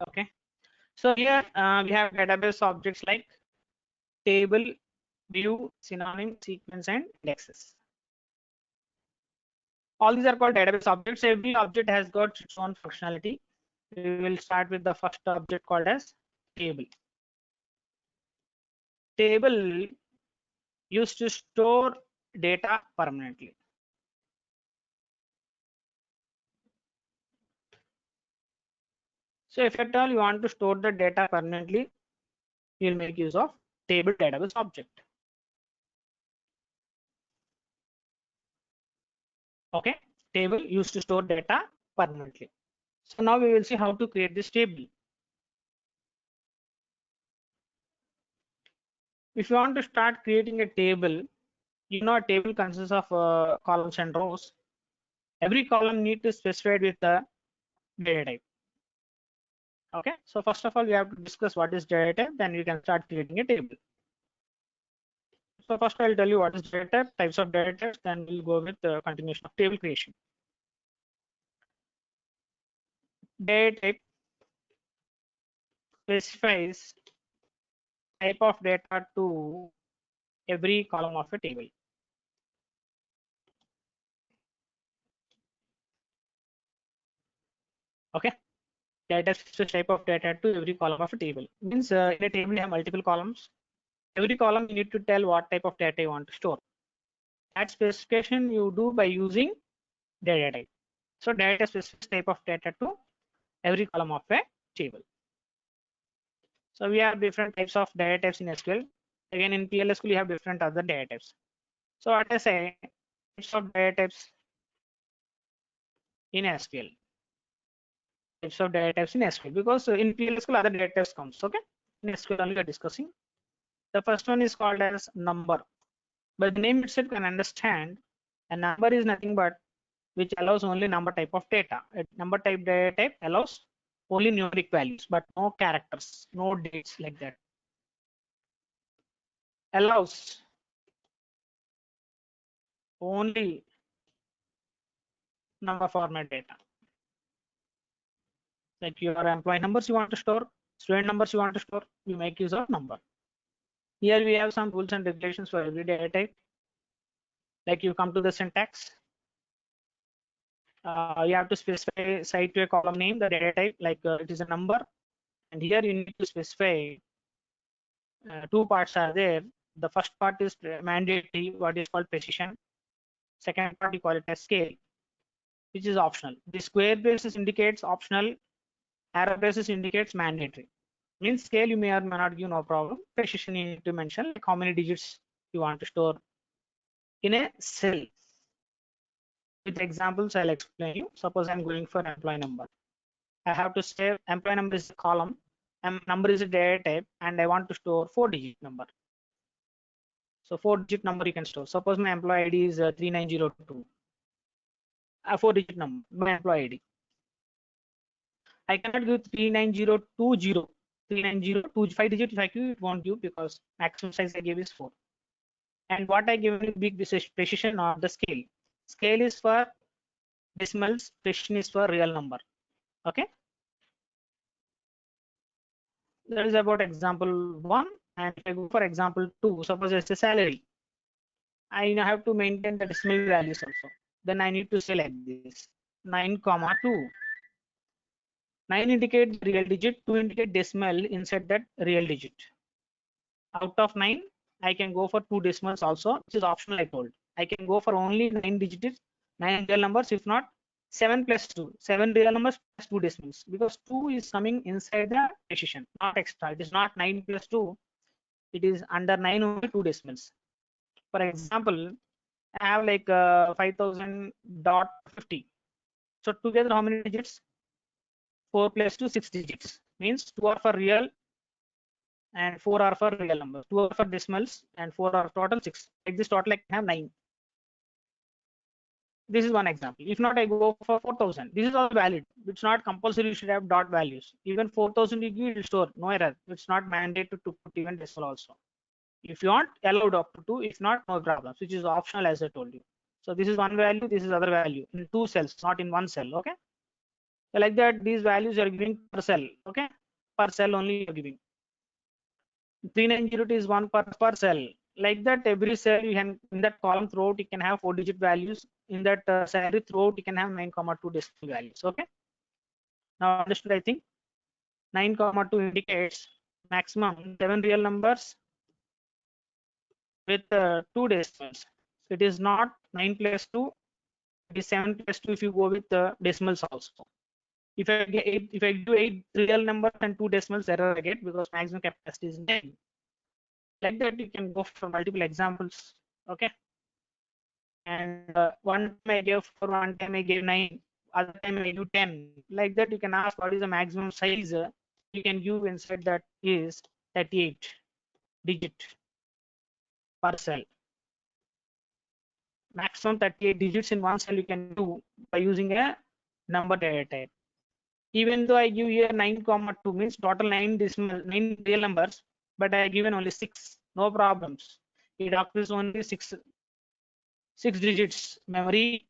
Okay. So here we have database objects like table, view, synonym, sequence, and indexes. All these are called database objects. Every object has got its own functionality. We will start with the first object called as table. Table used to store data permanently. So if at all you want to store the data permanently, you'll make use of table database object. Okay, table used to store data permanently. So now we will see how to create this table. If you want to start creating a table, you know a table consists of columns and rows. Every column need to specify with the data type. Okay, so first of all, we have to discuss what is data type, then you can start creating a table. So first I'll tell you what is data type, types of data types, then we'll go with the continuation of table creation. Data type specifies type of data to every column of a table. Okay, data specifies type of data to every column of a table. Means in a table you have multiple columns. Every column you need to tell what type of data you want to store. That specification you do by using data type. So data specifies type of data to every column of a table. So we have different types of data types in SQL. Again, in PLSQL, you have different other data types. So what I say, types of data types in SQL. Types of data types in SQL, because in PLSQL other data types comes. Okay, in SQL only we are discussing. The first one is called as number. By the name itself, you can understand a number is nothing but which allows only number type of data. A number type data type allows only numeric values, but no characters, no dates like that. Allows only number format data. Like your employee numbers you want to store, student numbers you want to store, you make use of number. Here we have some rules and regulations for every data type. Like you come to the syntax, you have to specify site to a column name, the data type, like it is a number, and here you need to specify two parts are there. The first part is mandatory, what is called precision. Second part you call it as scale, which is optional. The square braces indicates optional, arrow braces indicates mandatory. Means scale you may or may not give, no problem. Precision you need to mention like how many digits you want to store in a cell. With examples I'll explain you. Suppose I'm going for employee number. I have to say employee number is a column, number is a data type, and I want to store 4-digit number. So 4-digit number you can store. Suppose my employee ID is 3902. A 4-digit number, my employee ID. I cannot give 39020. 39020, 5-digit if I give it won't give because maximum size I gave is 4. And what I give is big precision or the scale. Scale is for decimals, precision is for real number. Okay. That is about example 1. And if I go for example 2, suppose it's a salary. I have to maintain the decimal values also. Then I need to say like this 9,2. 9 indicate real digit, 2 indicate decimal inside that real digit. Out of 9, I can go for 2 decimals also, which is optional I told. I can go for only 9 digits, 9 real numbers, if not 7 plus 2, 7 real numbers plus 2 decimals, because 2 is coming inside the precision, not extra. It is not 9 plus 2, it is under 9 only 2 decimals. For example, I have like 5000.50. So together how many digits? 4 plus 2, 6 digits. Means 2 are for real and 4 are for real numbers. 2 are for decimals and 4 are total 6. Like this total I can have 9. This is one example. If not, I go for 4000. This is all valid. It's not compulsory you should have dot values. Even 4000 you give, it will store, no error. It's not mandated to put even decimal also. If you want, allowed up to 2. If not, no problems, which is optional as I told you. So this is one value, this is other value in 2 cells, not in 1 cell. Okay. So like that, these values are giving per cell. Okay. Per cell only you're giving. 3902 is one per cell. Like that, every cell you can in that column throughout you can have 4-digit values. In that salary throughout you can have 9,2 decimal values. Okay. Now understood, I think. 9,2 indicates maximum 7 real numbers with 2 decimals. So it is not 9 plus 2. It is 7 plus 2 if you go with the decimals also. If I get 8, if I do 8 real numbers and 2 decimals, error I get because maximum capacity is 9. Like that, you can go for multiple examples. Okay. and one time I gave 4, one time I gave 9, other time I give 10. Like that, you can ask what is the maximum size you can give inside that is 38 digit per cell. Maximum 38 digits in one cell you can do by using a number data type. Even though I give here 9,2 means total 9 real numbers, but I given only 6, no problems. It occupies only 6 digits memory.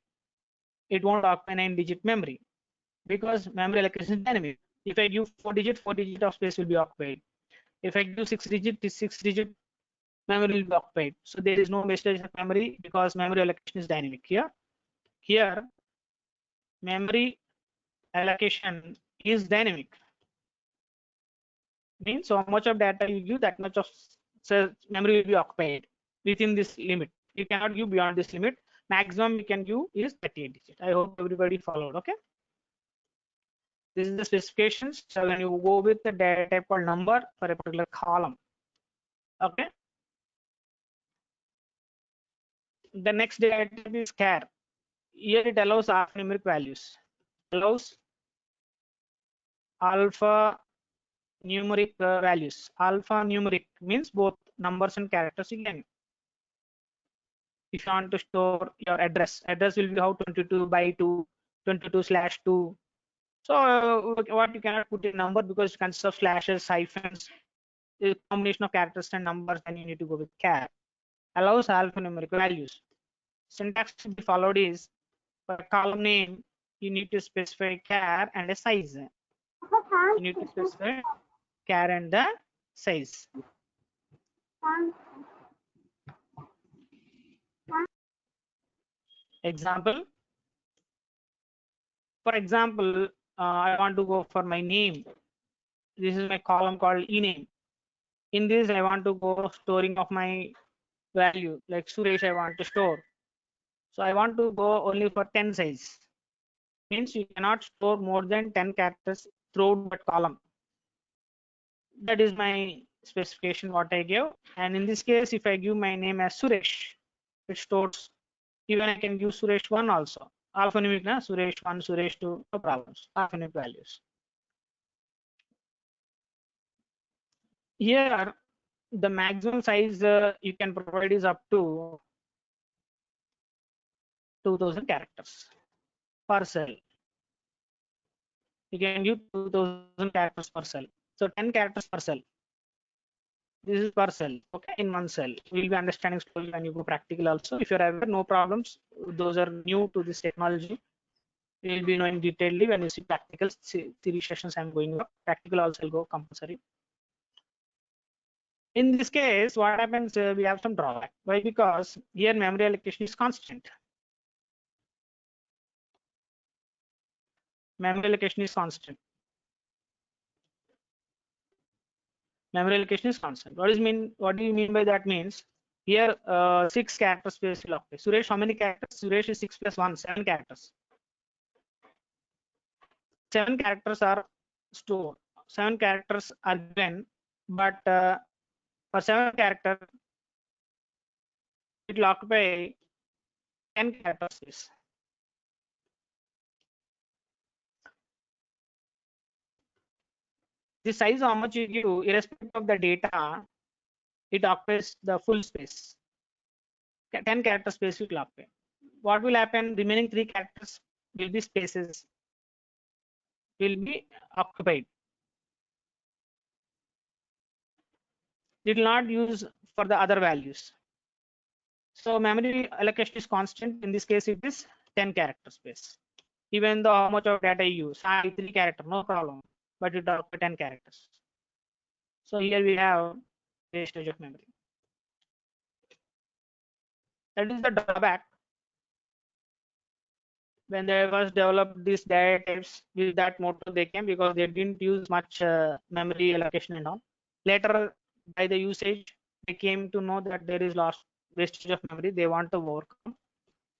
It won't occupy 9-digit memory because memory allocation is dynamic. If I give 4 digit of space will be occupied. If I give 6 digit, this 6 digit memory will be occupied. So there is no wastage of memory because memory allocation is dynamic here. Here, memory allocation is dynamic. Means so much of data you give, that much of memory will be occupied within this limit. You cannot give beyond this limit. Maximum you can give is 38 digits. I hope everybody followed. Okay. This is the specifications. So when you go with the data type called number for a particular column. Okay. The next data type is char. Here it allows alphanumeric values. Allows alpha numeric values. Alphanumeric means both numbers and characters again. If you want to store your address will be how 22 by 2, 22/2. So what you cannot put in number because it consists of slashes, hyphens, a combination of characters and numbers, then you need to go with char. Allows alphanumeric values. Syntax to be followed is for column name, you need to specify char and a size. You need to specify char and the size. Example. For example, I want to go for my name. This is my column called ename. In this, I want to go storing of my value, like Suresh I want to store. So I want to go only for 10 size. Means you cannot store more than 10 characters throughout that column. That is my specification what I give. And in this case, if I give my name as Suresh, it stores. Even I can give Suresh 1 also. Alphanumeric, na? Suresh 1, Suresh 2, no problems. Alphanumeric values. Here, the maximum size you can provide is up to 2000 characters per cell. You can give 2000 characters per cell. So 10 characters per cell. This is per cell. Okay, in one cell. We'll be understanding slowly when you go practical also. If you're aware, no problems. Those are new to this technology. We'll be knowing detailedly when you see practical. 3 sessions I'm going up. Practical also will go compulsory. In this case, what happens? We have some drawback. Why? Because here memory allocation is constant. Memory allocation is constant. Memory allocation is constant. What do you mean by that? Means here 6 character space will occupy. Suresh, how many characters? Suresh is 6 plus 1, 7 characters. 7 characters are stored. 7 characters are given, but for 7 characters, it will occupy 10 character space. The size how much you give, irrespective of the data, it occupies the full space. 10 character space will occupy. What will happen? Remaining 3 characters will be spaces, will be occupied. It will not use for the other values. So memory allocation is constant. In this case, it is 10 character space. Even though how much of data you use, 3 character, no problem, but it occupies 10 characters. So here we have wastage of memory. That is the drawback. When they first developed these data types, with that motto they came because they didn't use much memory allocation and all. Later, by the usage, they came to know that there is lost wastage of memory. They want to overcome.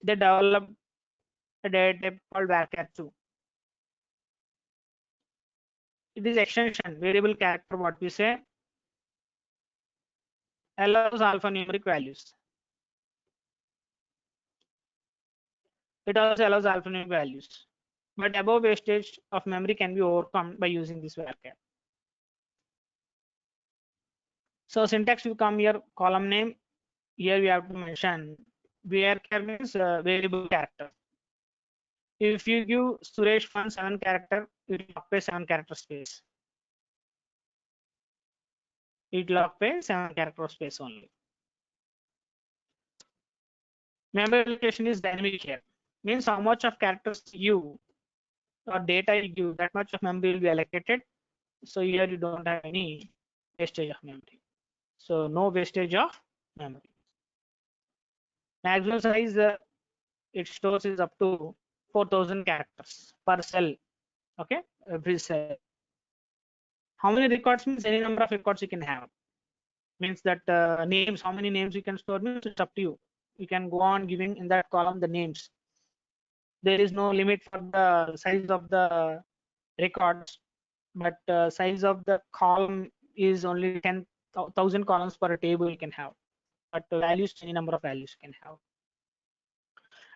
They developed a data type called varchar2. It is extension, variable character, what we say, allows alphanumeric values. It also allows alphanumeric values. But above wastage of memory can be overcome by using this varchar. So syntax will come here, column name. Here we have to mention varchar means variable character. If you give Suresh one 7 character, it will occupy 7 character space. It will occupy 7 character space only. Memory allocation is dynamic here. Means how much of characters you or data you give, that much of memory will be allocated. So here you don't have any wastage of memory. So no wastage of memory. Maximum size it stores is up to 4,000 characters per cell. Okay, every cell. How many records means any number of records you can have. Means that names, how many names you can store means it's up to you. You can go on giving in that column the names. There is no limit for the size of the records, but size of the column is only 10,000 columns per table you can have. But values, any number of values you can have.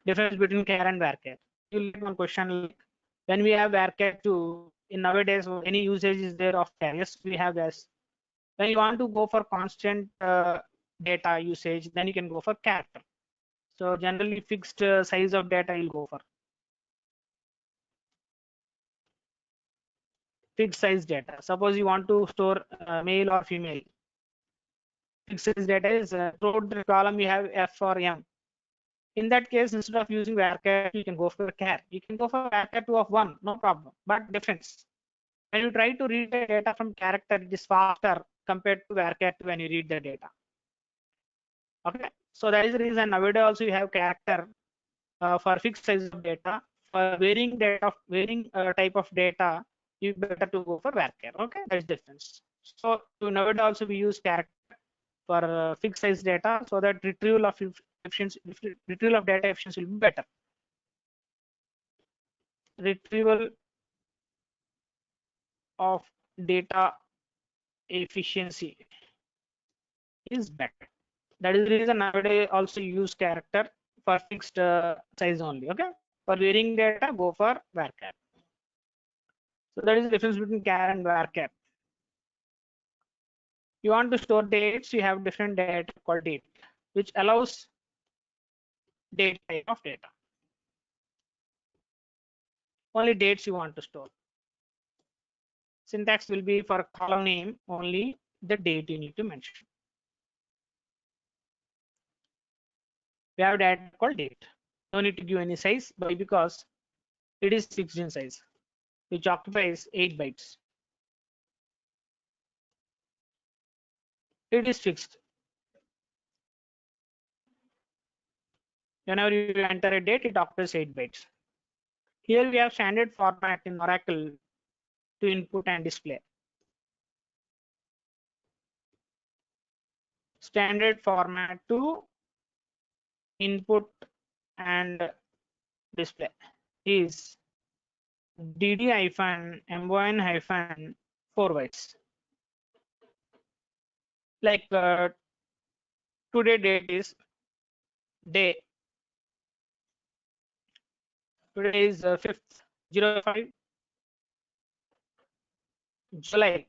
Difference between char and varchar. You get one question like, when we have varchar 2, in nowadays any usage is there of char? Yes, we have this. When you want to go for constant data usage, then you can go for character. So generally fixed size of data you'll go for. Fixed size data. Suppose you want to store male or female. Fixed size data is throughout the column you have F or M. In that case, instead of using varchar, you can go for char. You can go for varchar 2 of 1, no problem. But difference. When you try to read the data from character, it is faster compared to varchar when you read the data. Okay, so that is the reason nowadays also you have character for fixed size of data. For varying type of data, you better to go for varchar. Okay, that is difference. So nowadays also we use character for fixed size data, so that retrieval of data efficiency will be better. Retrieval of data efficiency is better. That is the reason nowadays also use character for fixed size only. Okay, for varying data, go for varchar. So that is the difference between char and varchar. You want to store dates, you have different data called date, which allows date type of data. Only dates you want to store. Syntax will be for column name, only the date you need to mention. We have data called date. No need to give any size, because it is fixed in size, which occupies 8 bytes. It is fixed. Whenever you enter a date, it occupies 8 bytes. Here we have standard format in Oracle to input and display. Standard format to input and display is dd-mon-4 bytes. Like today date is day. Today is 5th 05 July.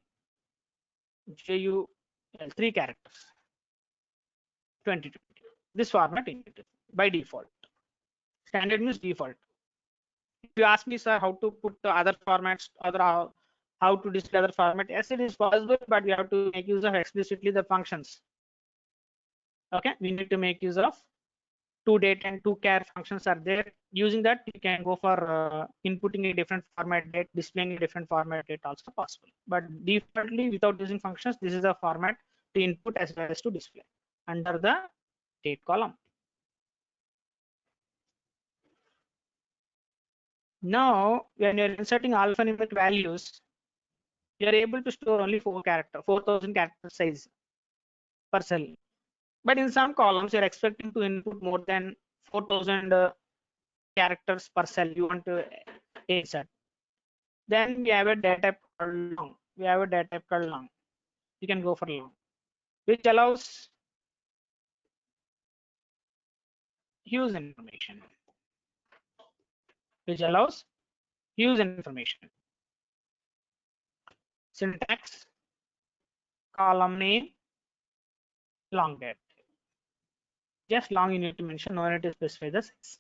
JU 3 characters. 2020. This format is by default. Standard means default. If you ask me, sir, how to put the other formats, how to display other format, yes, it is possible, but we have to make use of explicitly the functions. Okay, we need to make use of toDate and toChar functions are there. Using that, you can go for inputting a different format date, displaying a different format date also possible. But defaultly, without using functions, this is the format to input as well as to display under the date column. Now, when you're inserting alphanumeric values, you're able to store only 4,000 character size per cell. But in some columns, you're expecting to input more than 4,000 characters per cell you want to insert. Then we have a data type called long. You can go for long, which allows huge information. which allows use information. Syntax, column name, long date. Just long you need to mention, no need to specify the size.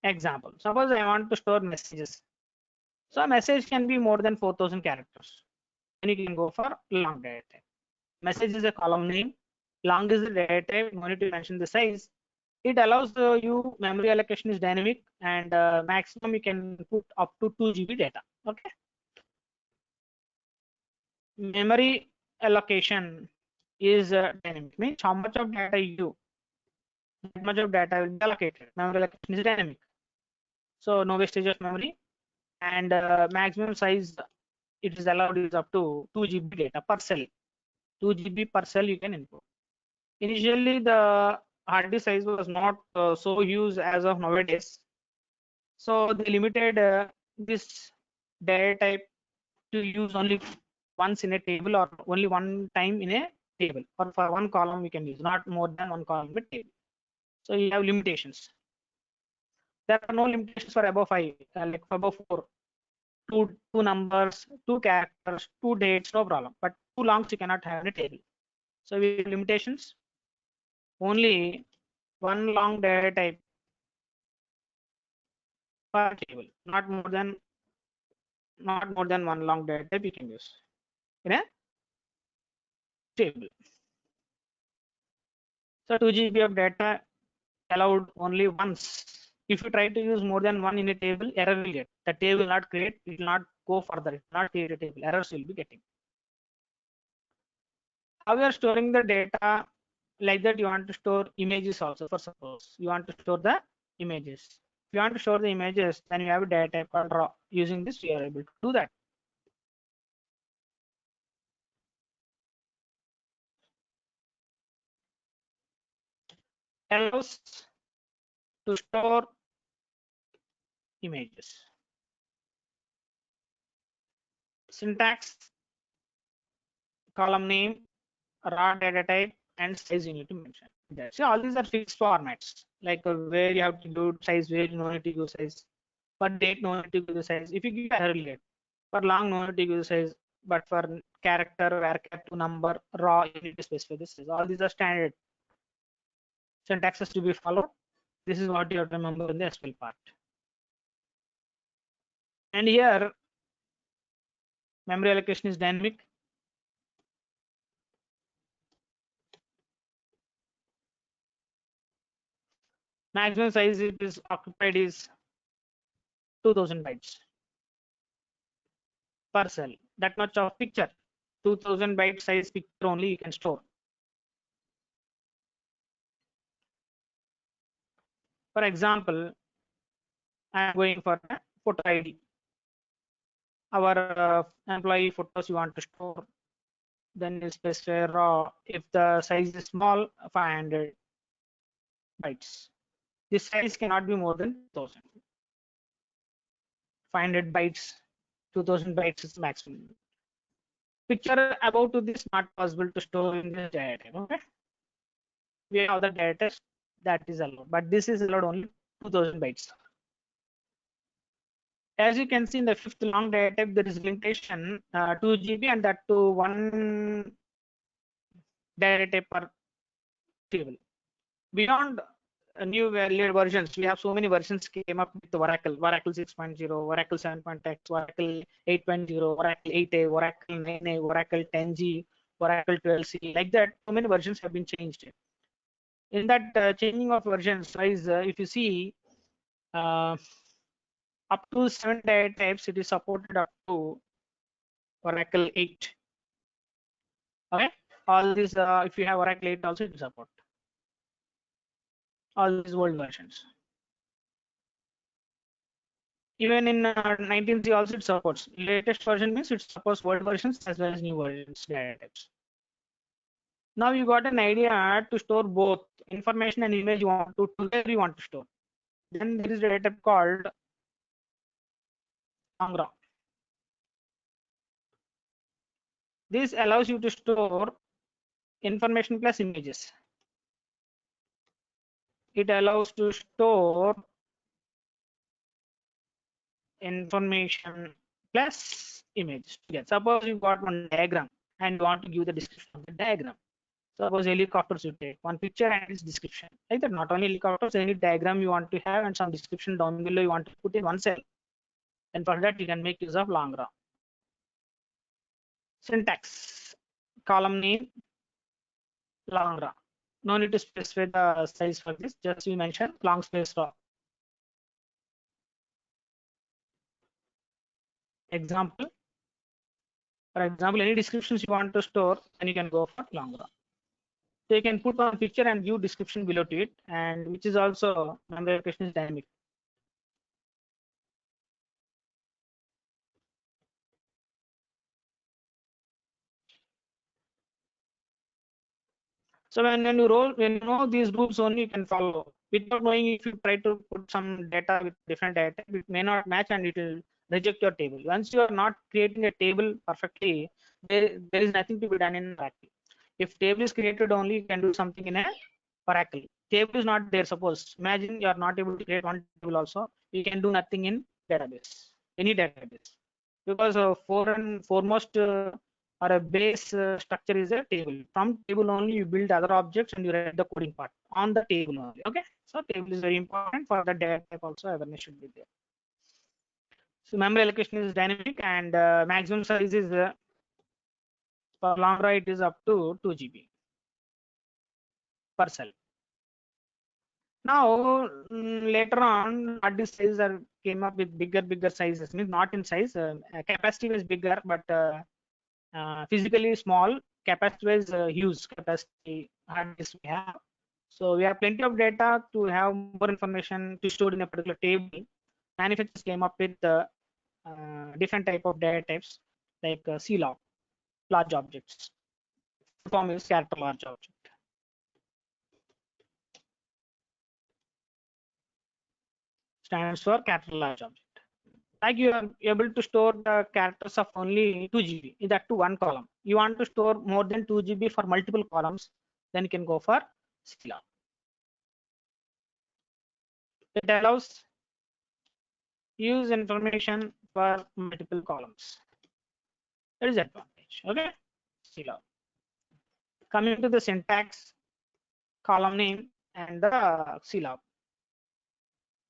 Example, suppose I want to store messages. So a message can be more than 4,000 characters. Then you can go for long data type. Message is a column name, long is the data type, no need to mention the size. It allows you memory allocation is dynamic, and maximum you can put up to 2 GB data. Okay. Memory allocation is dynamic, means how much of data you, that much of data will be allocated. Memory allocation is dynamic, so no wastage of memory, and maximum size it is allowed is up to 2 GB data per cell. 2 GB per cell you can input. Initially, the hard disk size was not so huge as of nowadays, so they limited this data type to use only once in a table or only one time in a table, or for one column we can use, not more than one column in a table. So you have limitations. There are no limitations for above 5, like for above 4. Two numbers, 2 characters, 2 dates, no problem. But too long you cannot have in a table. So we have limitations. Only one long data type per table, not more than one long data type you can use in a table. So 2 GB of data allowed only once. If you try to use more than one in a table, error will get. The table will not create, it will not go further, it will not create a table, errors will be getting. How we are storing the data, like that you want to store images also. For suppose you want to store the images. If you want to store the images, then you have a data type called raw. Using this, we are able to do that. Allows to store images. Syntax, column name, raw data type, and size you need to mention. So all these are fixed formats, like where you have to do size, where you no need to give size. For date, no need to give the size. If you give error date, for long, no need to give the size. But for character, varchar to number, raw, you need to specify the size. All these are standard syntaxes to be followed. This is what you have to remember in the SQL part. And here, memory allocation is dynamic. Maximum size it is occupied is 2000 bytes per cell. That much of picture, 2000 byte size picture only you can store. For example, I am going for a photo ID. Our employee photos you want to store, then you specify raw. If the size is small, 500 bytes. This size cannot be more than 2000. 500 bytes, 2000 bytes is maximum. Picture above to this not possible to store in this data type. Okay, we have other data types that is allowed, but this is allowed only 2000 bytes. As you can see in the fifth long data type, there is limitation 2 GB and that to one data type per table. Beyond new earlier versions, we have so many versions came up with Oracle 6.0, Oracle 7.x, Oracle 8.0, Oracle 8a, Oracle 9a, Oracle 10G, Oracle 12C. Like that, so many versions have been changed. In that changing of versions, if you see, up to 7 data types, it is supported up to Oracle 8. Okay, all these, if you have Oracle 8 also, it will support all these old versions. Even in 19C also it supports. Latest version means it supports old versions as well as new versions data types. Now you got an idea to store both information and image you want to together you want to store. Then there is a data type called long-raw. This allows you to store information plus images. It allows to store information plus image together. Suppose you got one diagram and you want to give the description of the diagram. Suppose helicopters, you take one picture and its description. Like that, not only helicopters, any diagram you want to have and some description down below you want to put in one cell. And for that you can make use of Langra. Syntax, column name, Langra. No need to specify the size for this, just we mention long space raw. Example, for example, any descriptions you want to store, then you can go for Langra. So you can put one picture and view description below to it, and which is also memory allocation is dynamic. So when you know these rules only you can follow. Without knowing, if you try to put some data with different data, it may not match and it will reject your table. Once you are not creating a table perfectly, there is nothing to be done in Oracle. If table is created only, you can do something in a Oracle. Table is not there. Suppose imagine you are not able to create one table also, you can do nothing in database, any database, because foremost or a base structure is a table. From table only you build other objects and you write the coding part on the table only. Okay, so table is very important. For the data type also awareness should be there. So memory allocation is dynamic and maximum size is for Langra it is up to 2 GB per cell. Now later on hard disk sizes are came up with bigger sizes, means not in size, capacity was bigger but physically small, capacity wise huge capacity hard disk we have. So we have plenty of data to have more information to store in a particular table. Manufacturers came up with different type of data types like CLOG, large objects. Full form is character large object. Stands for character large object. Like you are able to store the characters of only 2 GB in that to one column. You want to store more than 2 GB for multiple columns, then you can go for CLOG. It allows use information for multiple columns. That is advantage. Okay, CLOG. Coming to the syntax, column name and the CLOG.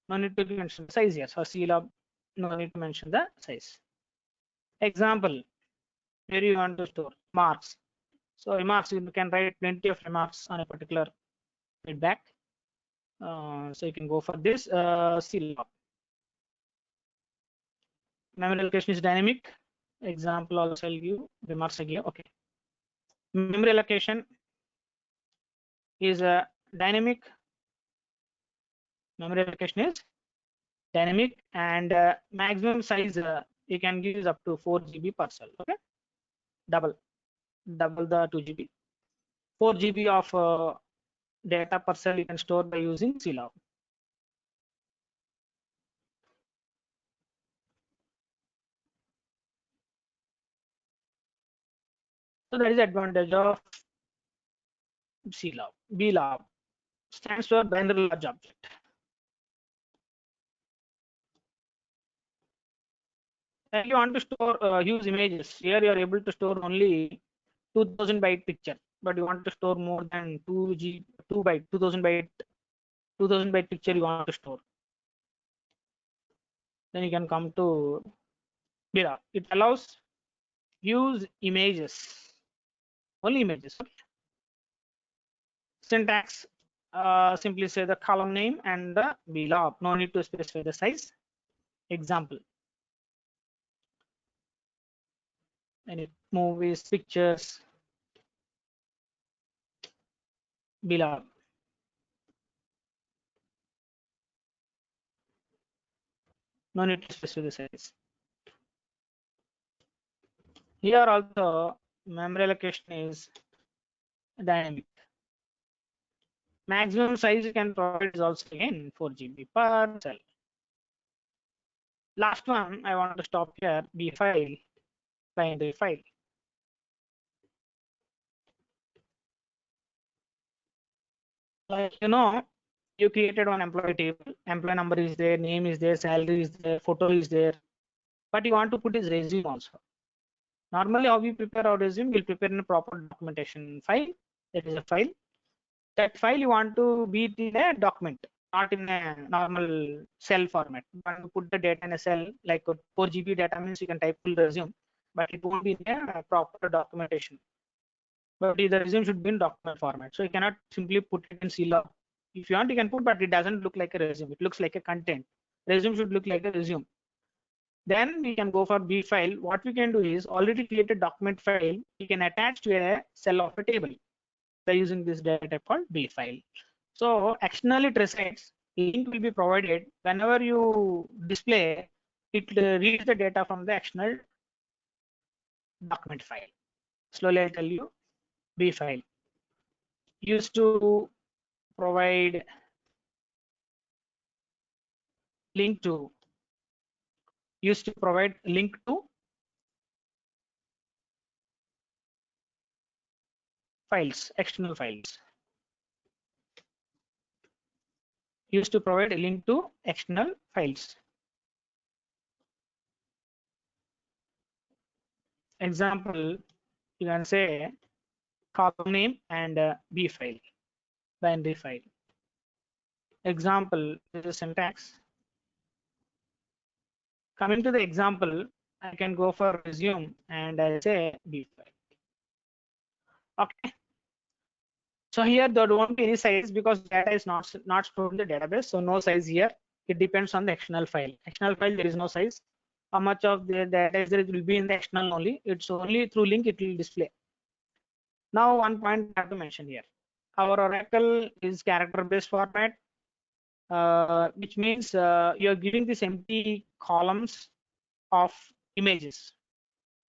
No need to mention the size here. So CLOG, no need to mention the size. Example, where you want to store marks. So remarks, you can write plenty of remarks on a particular feedback. So you can go for this CLOG. Memory allocation is dynamic. Example also I'll give remarks again. Okay. Memory allocation is a dynamic. Memory allocation is dynamic and maximum size you can give is up to 4 GB per cell. Okay, double the 2 GB. 4 GB of data per cell you can store by using CLOG. So that is the advantage of CLOG. BLOG stands for binary large object. If you want to store huge images, here you are able to store only 2000 byte picture, but you want to store more than 2 byte 2000 byte picture you want to store, then you can come to BLOG. It allows use images, only images. Okay. Syntax, simply say the column name and the BLOG. No need to specify the size. Example, any movies, pictures, BLOG. No need to specify the size. Here also memory allocation is dynamic. Maximum size you can provide is also again 4 GB per cell. Last one I want to stop here, B file, binary file. Like you know, You created one employee table, employee number is there, name is there, salary is there, photo is there, but you want to put his resume also. Normally, how we prepare our resume, we'll prepare in a proper documentation file. That is a file. That file you want to be in a document, not in a normal cell format. You want to put the data in a cell, like a 4 GB data means you can type full resume, but it won't be in a proper documentation. But the resume should be in document format. So you cannot simply put it in CLOG. If you want, you can put, but it doesn't look like a resume. It looks like a content. Resume should look like a resume. Then we can go for B file. What we can do is already create a document file. We can attach to a cell of a table by using this data type called B file. So externally it resides. Link will be provided whenever you display. It reads the data from the external document file. Slowly I'll tell you. B file used to provide link to files, external files. Used to provide a link to external files. Example, you can say column name and B file, binary file. Example, this is syntax. Coming to the example, I can go for resume and I'll say B file. Okay. So here there won't be any size because data is not stored in the database. So no size here. It depends on the external file. External file, there is no size. How much of the data is there, it will be in the external only. It's only through link it will display. Now one point I have to mention here. Our Oracle is character based format, which means you're giving this empty columns of images.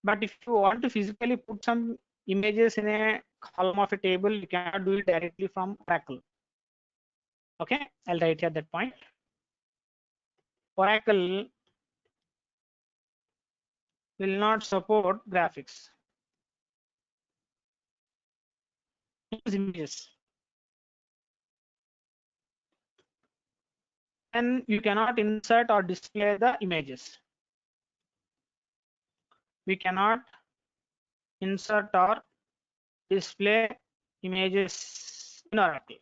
But if you want to physically put some images in a column of a table, you cannot do it directly from Oracle. Okay, I'll write here that point. Oracle will not support graphics. Use images. Then you cannot insert or display the images. We cannot insert or display images in Oracle.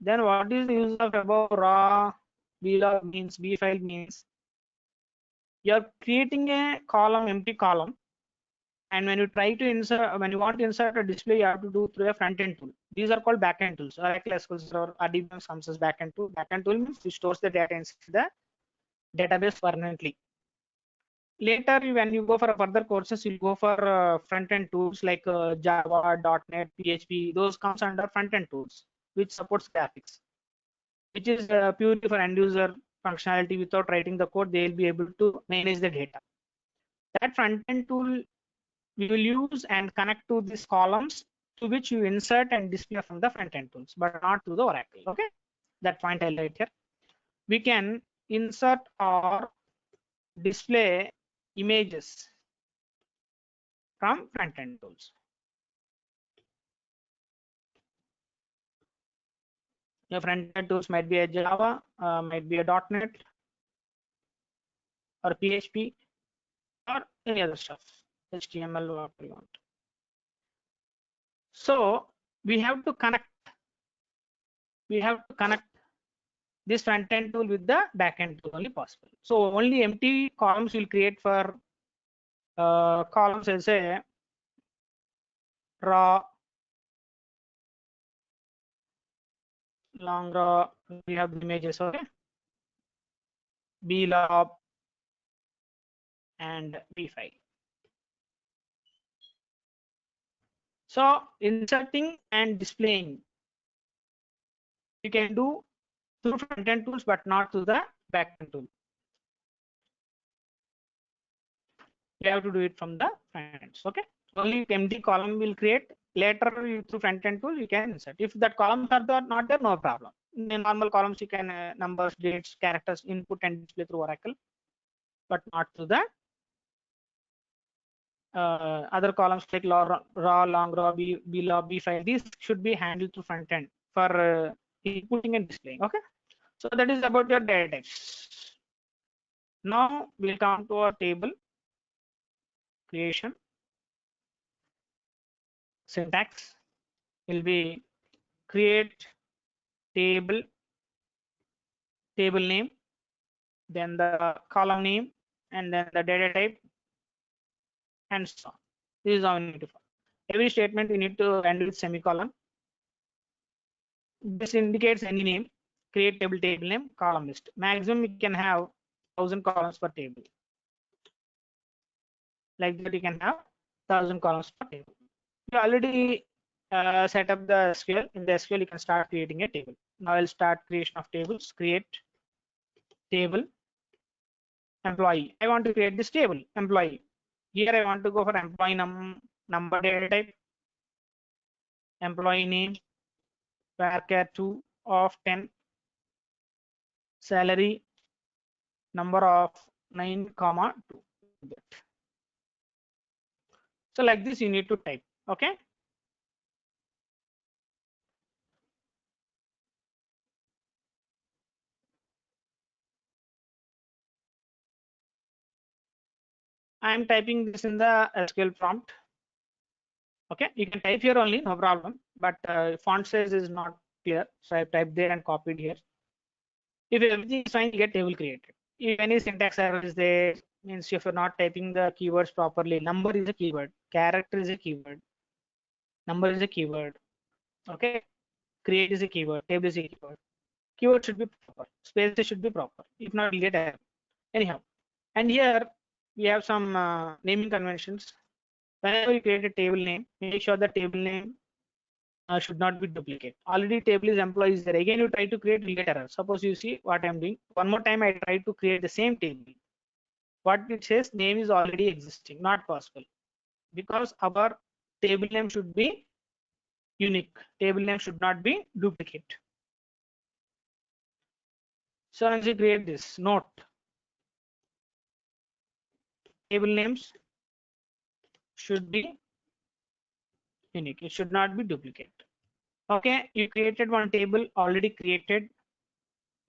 Then what is the use of above raw blog means B file means you're creating a column, empty column, and when you try to insert, when you want to insert a display, you have to do through a front-end tool. These are called backend tools. Oracle SQL Server RDBMS comes as backend tool. Backend tool means it stores the data inside the database permanently. Later, when you go for further courses, you go for front-end tools like Java, .NET, PHP. Those comes under front-end tools, which supports graphics, which is purely for end-user functionality. Without writing the code, they will be able to manage the data. That front-end tool we will use and connect to these columns to which you insert and display from the front-end tools, but not to the Oracle. Okay, that point I'll write here. We can insert or display images from front-end tools. Your front-end tools might be a Java, might be a .NET or PHP or any other stuff, HTML, what you want. So we have to connect this front-end tool with the back-end tool only possible. So only empty columns will create for columns, I'll say raw, long raw, we have the images, okay, blob and B file. So inserting and displaying you can do through front-end tools, but not through the back-end tool. You have to do it from the front ends. Okay, only empty column will create. Later through front-end tool you can insert. If that columns are there, not there, no problem. In the normal columns you can numbers, dates, characters, input and display through Oracle, but not through the other columns like raw, long raw, blob, B file. These should be handled through front end for inputting and displaying. Okay, so that is about your data types. Now we'll come to our table creation. Syntax will be create table, table name, then the column name, and then the data type, and so on. This is how we need to follow. Every statement we need to end with semicolon. This indicates any name. Create table, table name, column list. Maximum we can have 1000 columns per table. Like that, you can have 1000 columns per table. You already set up the SQL. In the SQL, you can start creating a table. Now I'll start creation of tables. Create table employee. I want to create this table employee. Here I want to go for employee number data type, employee name, varchar 2 of 10, salary number of 9 comma 2. So like this you need to type. Okay, I am typing this in the SQL prompt. Okay, you can type here only, no problem, but font size is not clear, so I typed there and copied here. If everything is fine, you get table created. If any syntax error is there, means if you're not typing the keywords properly, number is a keyword, character is a keyword, number is a keyword. Okay, create is a keyword, table is a keyword. Keyword should be proper, spaces should be proper. If not, you'll get error. Anyhow, and here we have some naming conventions. Whenever you create a table name, make sure the table name should not be duplicate. Already table is employees there. Again, you try to create, you get error. Suppose you see what I'm doing. One more time, I try to create the same table. What it says, name is already existing, not possible, because our table name should be unique. Table name should not be duplicate. So once you create this note, table names should be unique. It should not be duplicate. Okay, you created one table already created.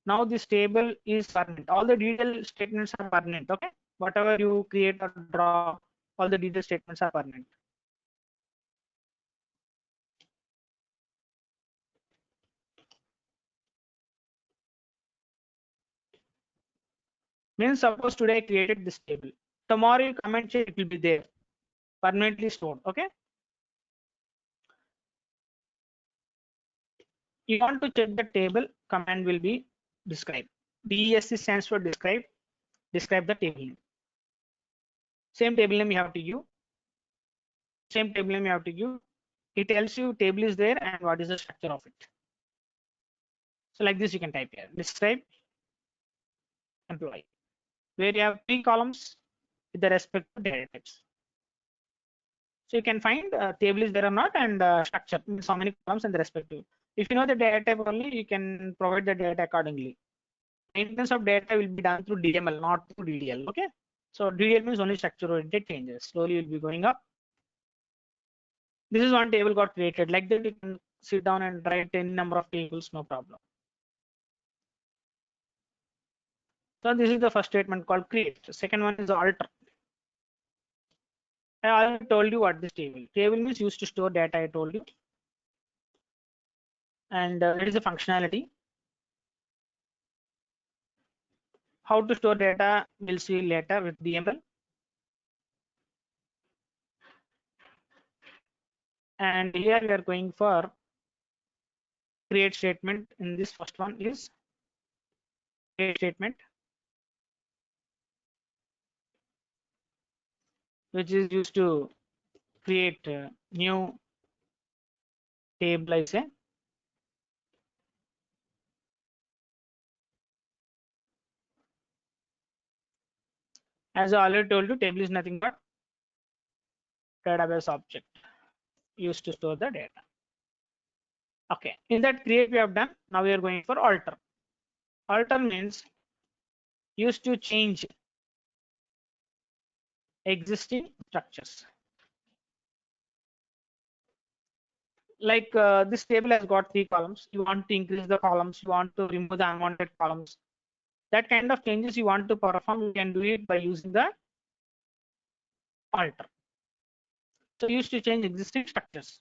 Now this table is permanent. All the detail statements are permanent. Okay, whatever you create or draw, all the detail statements are permanent. Means suppose today I created this table. Tomorrow you come and check, it will be there, permanently stored. Okay. You want to check the table, command will be describe. DESC stands for describe. Describe the table name. Same table name you have to give. Same table name you have to give. It tells you table is there and what is the structure of it. So like this you can type here. Describe employee, where you have 3 columns with the respect to data types. So you can find table is there or not, and structure means how many columns and the respective. If you know the data type only, you can provide the data accordingly. Maintenance of data will be done through DML, not through DDL. Okay. So DDL means only structure oriented changes. Slowly will be going up. This is one table got created. Like that, you can sit down and write any number of tables, no problem. So this is the first statement called create. The second one is alter. I already told you what this table. Table means used to store data. I told you, and it is a functionality. How to store data we'll see later with DML. And here we are going for create statement. In this first one is create statement, which is used to create a new table, I say. As I already told you, table is nothing but database object used to store the data. Okay, in that create we have done. Now we are going for alter. Alter means used to change existing structures. like this table has got 3 columns. You want to increase the columns, you want to remove the unwanted columns. That kind of changes you want to perform, you can do it by using the alter. So used to change existing structures.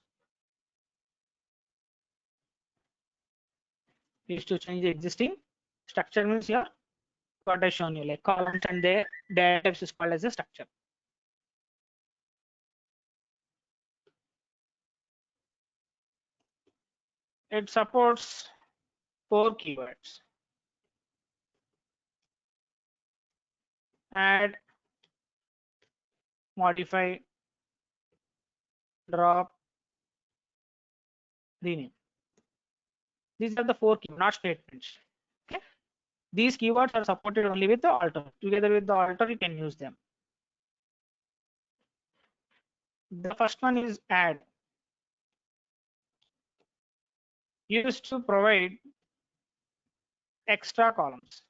Used to change the existing structure means here what I shown you, like columns and their data types is called as a structure. It supports 4 keywords. Add, modify, drop, rename. These are the 4 keywords, not statements. Okay. These keywords are supported only with the alter. Together with the alter, you can use them. The first one is add. Used to provide extra columns.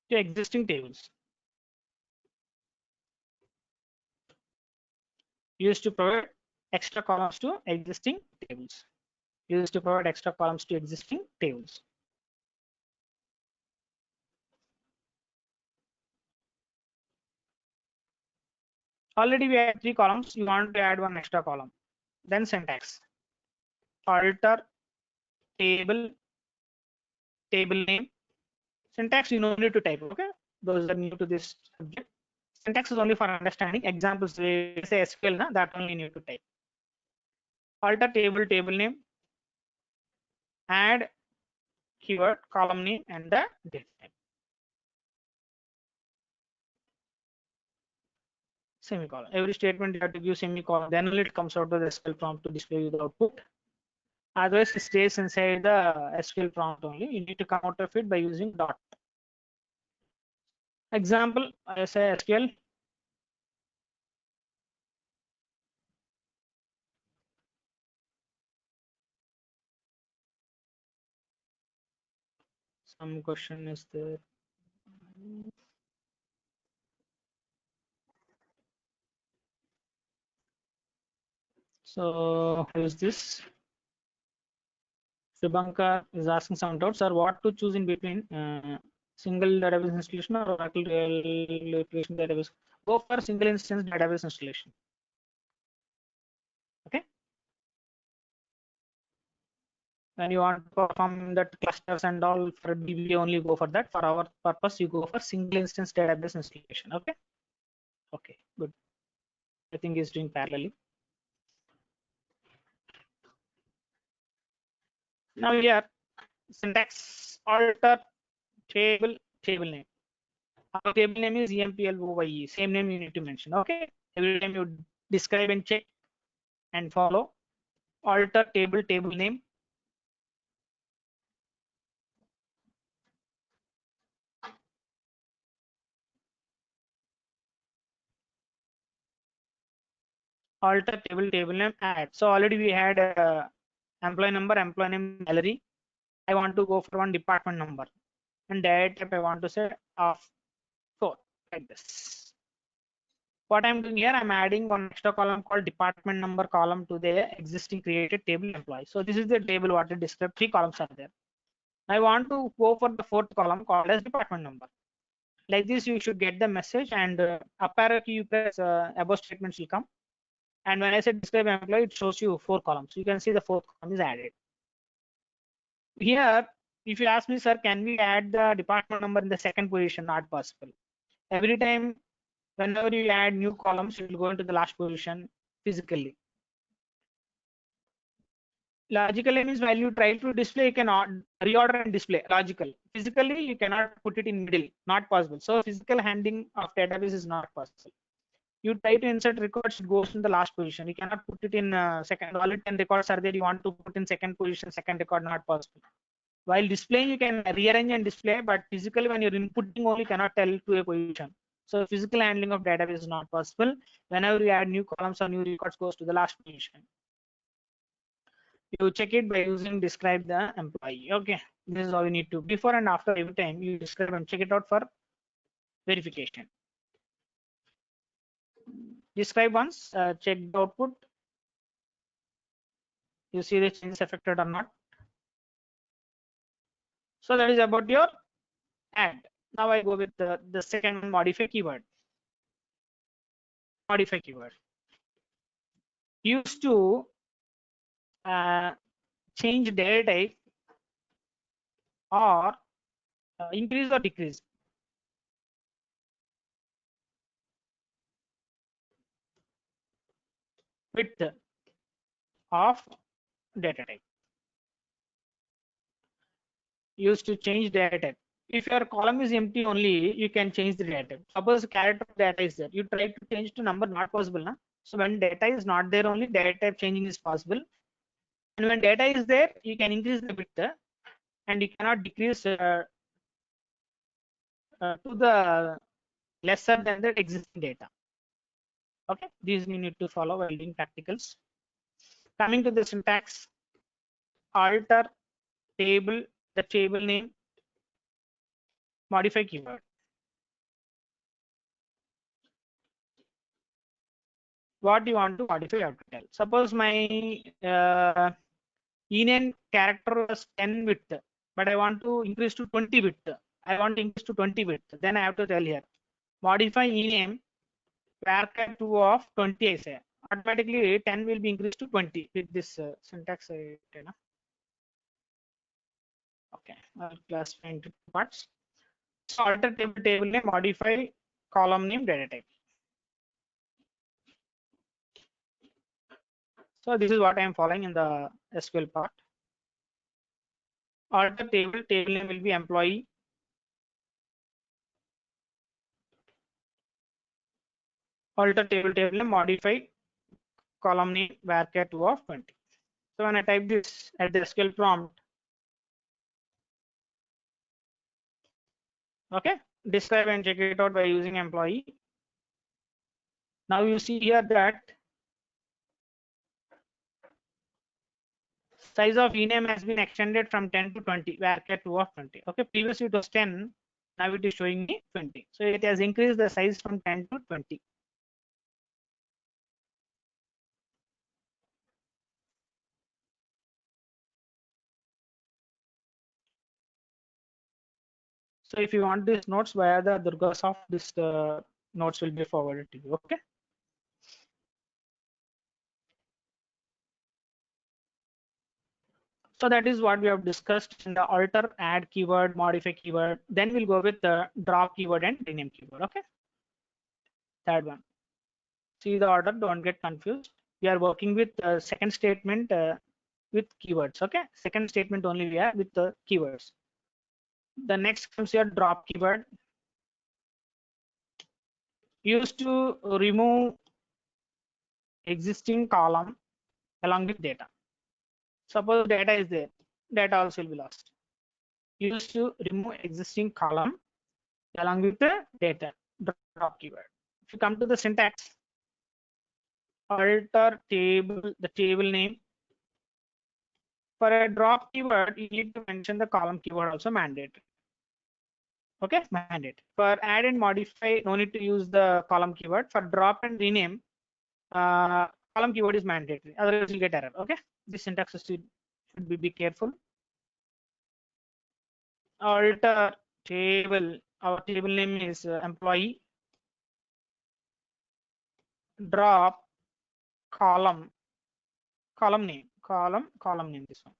To existing tables. Used to provide extra columns to existing tables. Used to provide extra columns to existing tables. Already we had 3 columns. You want to add 1 extra column. Then syntax. Alter table, table name. Syntax you no need to type. Okay, those are new to this subject. Syntax is only for understanding. Examples, say SQL, na, that only need to type. Alter table, table name. Add keyword, column name, and the date type. Semicolon. Every statement you have to give semicolon. Then only it comes out to the SQL prompt to display you the output. Otherwise, it stays inside the SQL prompt only. You need to come out of it by using dot. Example, I say SQL. Some question is there. So who is this? Shubhankar is asking some doubts, or what to choose in between single database installation or Oracle replication database. Go for single instance database installation. Okay. When you want to perform that clusters and all for DB, only go for that. For our purpose, you go for single instance database installation. Okay. Okay. Good. Everything is doing parallelly. Now here, syntax alter table name. Our table name is EMPLOYE. Same name you need to mention. Okay. Every time you describe and check and follow. Alter table name. Alter table name add. So already we had employee number, employee name salary. I want to go for one department number. And data type I want to say of 4 like this. What I'm doing here, I'm adding one extra column called department number column to the existing created table employee. So this is the table what I described. 3 columns are there. I want to go for the 4th column called as department number. Like this, you should get the message, and up arrow key you press, above statements will come. And when I say describe employee, it shows you 4 columns. You can see the 4th column is added. Here, if you ask me, sir, can we add the department number in the 2nd position? Not possible. Every time, whenever you add new columns, it will go into the last position physically. Logically means while you try to display, you cannot reorder and display logical. Physically, you cannot put it in middle, not possible. So physical handling of database is not possible. You try to insert records, it goes in the last position. You cannot put it in second. Only 10 records are there. You want to put in 2nd position, 2nd record, not possible. While displaying, you can rearrange and display, but physically, when you're inputting only, cannot tell to a position. So physical handling of database is not possible. Whenever you add new columns or new records, goes to the last position. You check it by using describe the employee. Okay, this is all you need to. Before and after every time you describe and check it out for verification. Describe once, check the output. You see the changes affected or not. So that is about your add. Now I go with the second one, modify keyword. Modify keyword. Used to change data type or increase or decrease. Width of data type. Used to change data type. If your column is empty only, you can change the data type. Suppose character data is there, you try to change to number, not possible, na? So when data is not there, only data type changing is possible. And when data is there, you can increase the width, and you cannot decrease to the lesser than the existing data. Okay, these you need to follow while doing practicals. Coming to the syntax, alter table, the table name, modify keyword. What you want to modify, you have to tell. Suppose my ename character was 10 width, but I want to increase to 20 width. I want to increase to 20 width. Then I have to tell here, modify ename varchar 2 of 20. I say automatically 10 will be increased to 20 with this syntax. Okay, I'll classify into two parts. So alter table name, modify column name, data type. So this is what I am following in the SQL part. Alter table name will be employee. Alter table name, modify column name varchar 2 of 20. So when I type this at the SQL prompt, okay, describe and check it out by using employee. Now you see here that size of ename has been extended from 10 to 20, varchar 2 of 20. Okay, previously it was 10, now it is showing me 20. So it has increased the size from 10 to 20. So if you want these notes via the Durgasoft, this notes will be forwarded to you. Okay. So that is what we have discussed in the alter, add keyword, modify keyword. Then we'll go with the drop keyword and rename keyword. Okay. Third one. See the order, don't get confused. We are working with second statement with keywords. Okay. Second statement only we are with the keywords. The next comes your drop keyword. Used to remove existing column along with data. Suppose data is there, data also will be lost. Used to remove existing column along with the data, drop keyword. If you come to the syntax, alter table, the table name. For a drop keyword, you need to mention the column keyword also mandatory. Okay, mandate. For add and modify, no need to use the column keyword. For drop and rename, column keyword is mandatory. Otherwise, you get error. Okay, this syntax should be careful. Alter table. Our table name is employee. Drop column name. Column name. This one.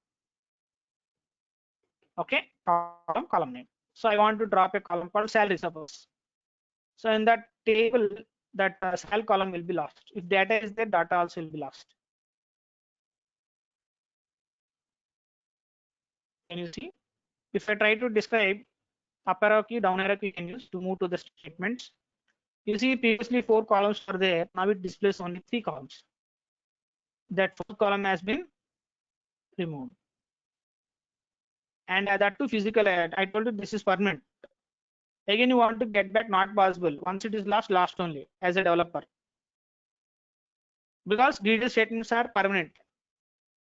Okay, column name. So I want to drop a column called salary, suppose. So in that table, that sal column will be lost. If data is there, data also will be lost. Can you see? If I try to describe, up arrow key, down arrow key you can use to move to the statements. You see previously 4 columns were there. Now it displays only 3 columns. That 4th column has been removed. And that too physical add. I told you this is permanent. Again, you want to get back, not possible. Once it is lost only as a developer. Because detail statements are permanent.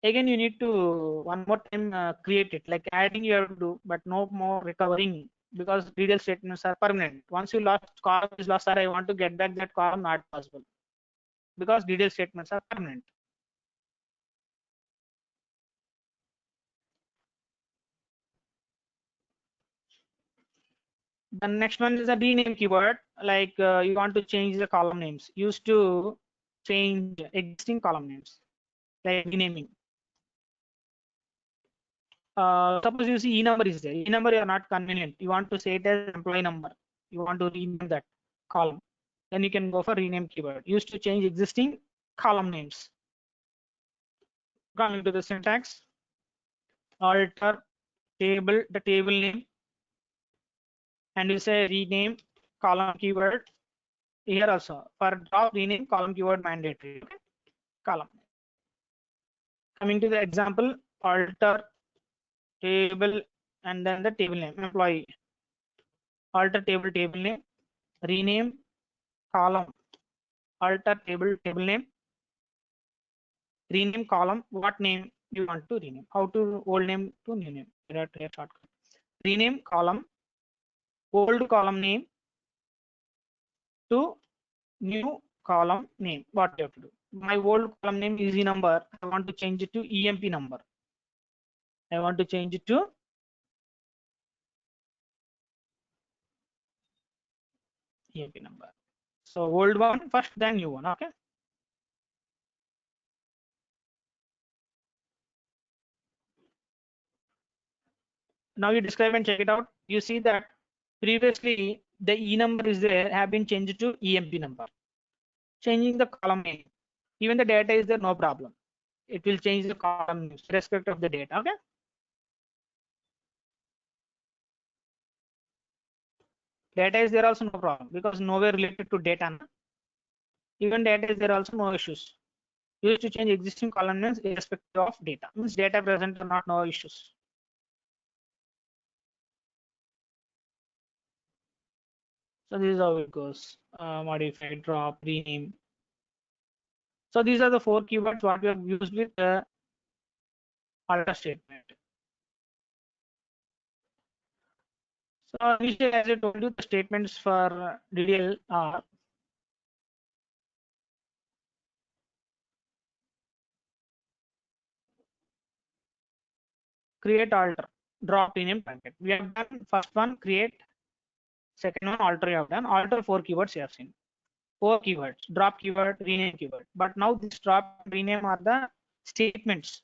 Again, you need to one more time create it. Like adding you have to do, but no more recovering because detail statements are permanent. Once you lost column is lost, sir, I want to get back that column, not possible. because detail statements are permanent. The next one is a rename keyword. Like you want to change the column names. Used to change existing column names, like renaming. Suppose you see E number is there. E number you are not convenient. You want to say it as employee number. You want to rename that column. Then you can go for rename keyword. Used to change existing column names. Coming to the syntax, alter table, the table name, and you say rename column keyword. Here also for drop rename column keyword mandatory. Okay? Column. Coming to the example, alter table and then the table name employee. Alter table name, rename column, alter table name, rename column. What name you want to rename? How to old name to new name? Here shortcut. Rename column, old column name to new column name. What you have to do? My old column name is number. I want to change it to EMP number. I want to change it to EMP number. So old one first, then new one. Okay. Now you describe and check it out. You see that previously the E number is there have been changed to EMP number. Changing the column name. Even the data is there, no problem. It will change the column names respect of the data. Okay. Data is there also no problem because nowhere related to data. Even data is there also no issues. Used to change existing column names irrespective of data. Means data present or not, no issues. So this is how it goes. Modify, drop, rename. So these are the 4 keywords what we have used with the alter statement. So initially, as I told you, the statements for DDL are create, alter, drop, rename, target. We have done first one, create. Second one, alter. You have done alter 4 keywords. You have seen 4 keywords: drop keyword, rename keyword. But now this drop, rename are the statements.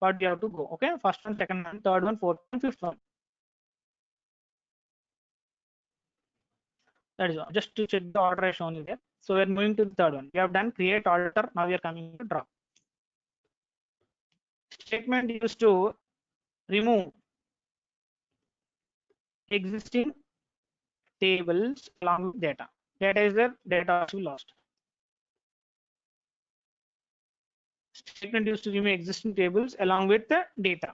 What you have to go? Okay, first one, second one, third one, fourth one, fifth one. That is all. Just to check the order I shown you there. So we are moving to the third one. We have done create, alter. Now we are coming to drop. Statement used to remove existing tables along with data. Data is there, data is lost. Statement used to remove existing tables along with the data.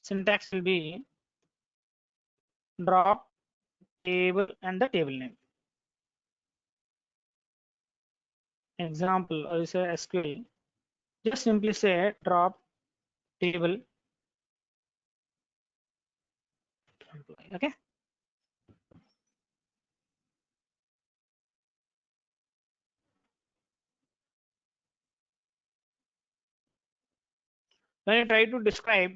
Syntax will be drop table and the table name. Example, I say SQL. Just simply say drop table. Okay. When you try to describe,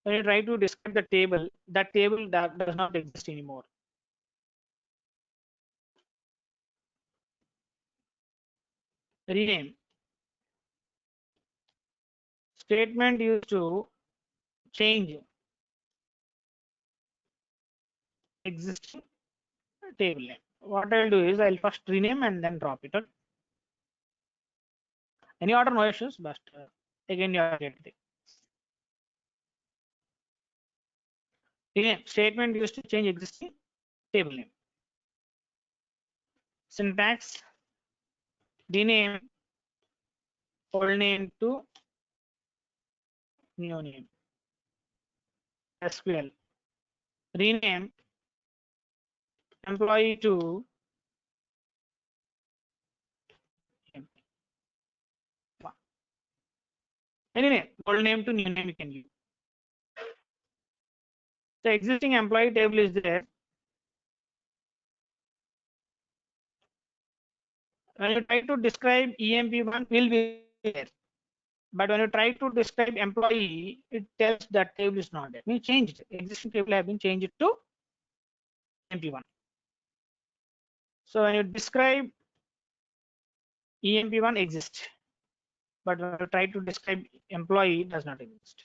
the table, that table that does not exist anymore. Rename. Statement used to change existing table name. What I'll do is I'll first rename and then drop it. Okay? Any order, no issues, but again you are getting. Rename. Statement used to change existing table name. Syntax. Rename old name to new name. SQL. Rename employee to any name. Old name to new name you can use. The existing employee table is there. When you try to describe EMP1 will be there. But when you try to describe employee, it tells that table is not there. We changed it. Existing table have been changed to EMP1. So when you describe EMP1 exists, but when you try to describe employee, it does not exist.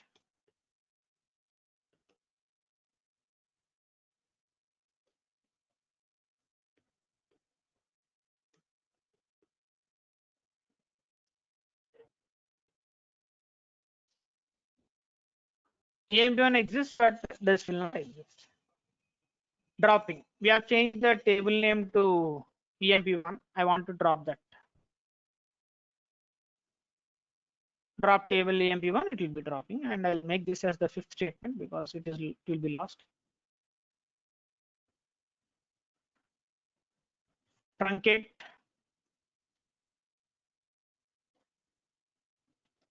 EMP1 exists, but this will not exist. Dropping. We have changed the table name to EMP1. I want to drop that. Drop table EMP1, it will be dropping, and I'll make this as the fifth statement because it will be lost. Truncate.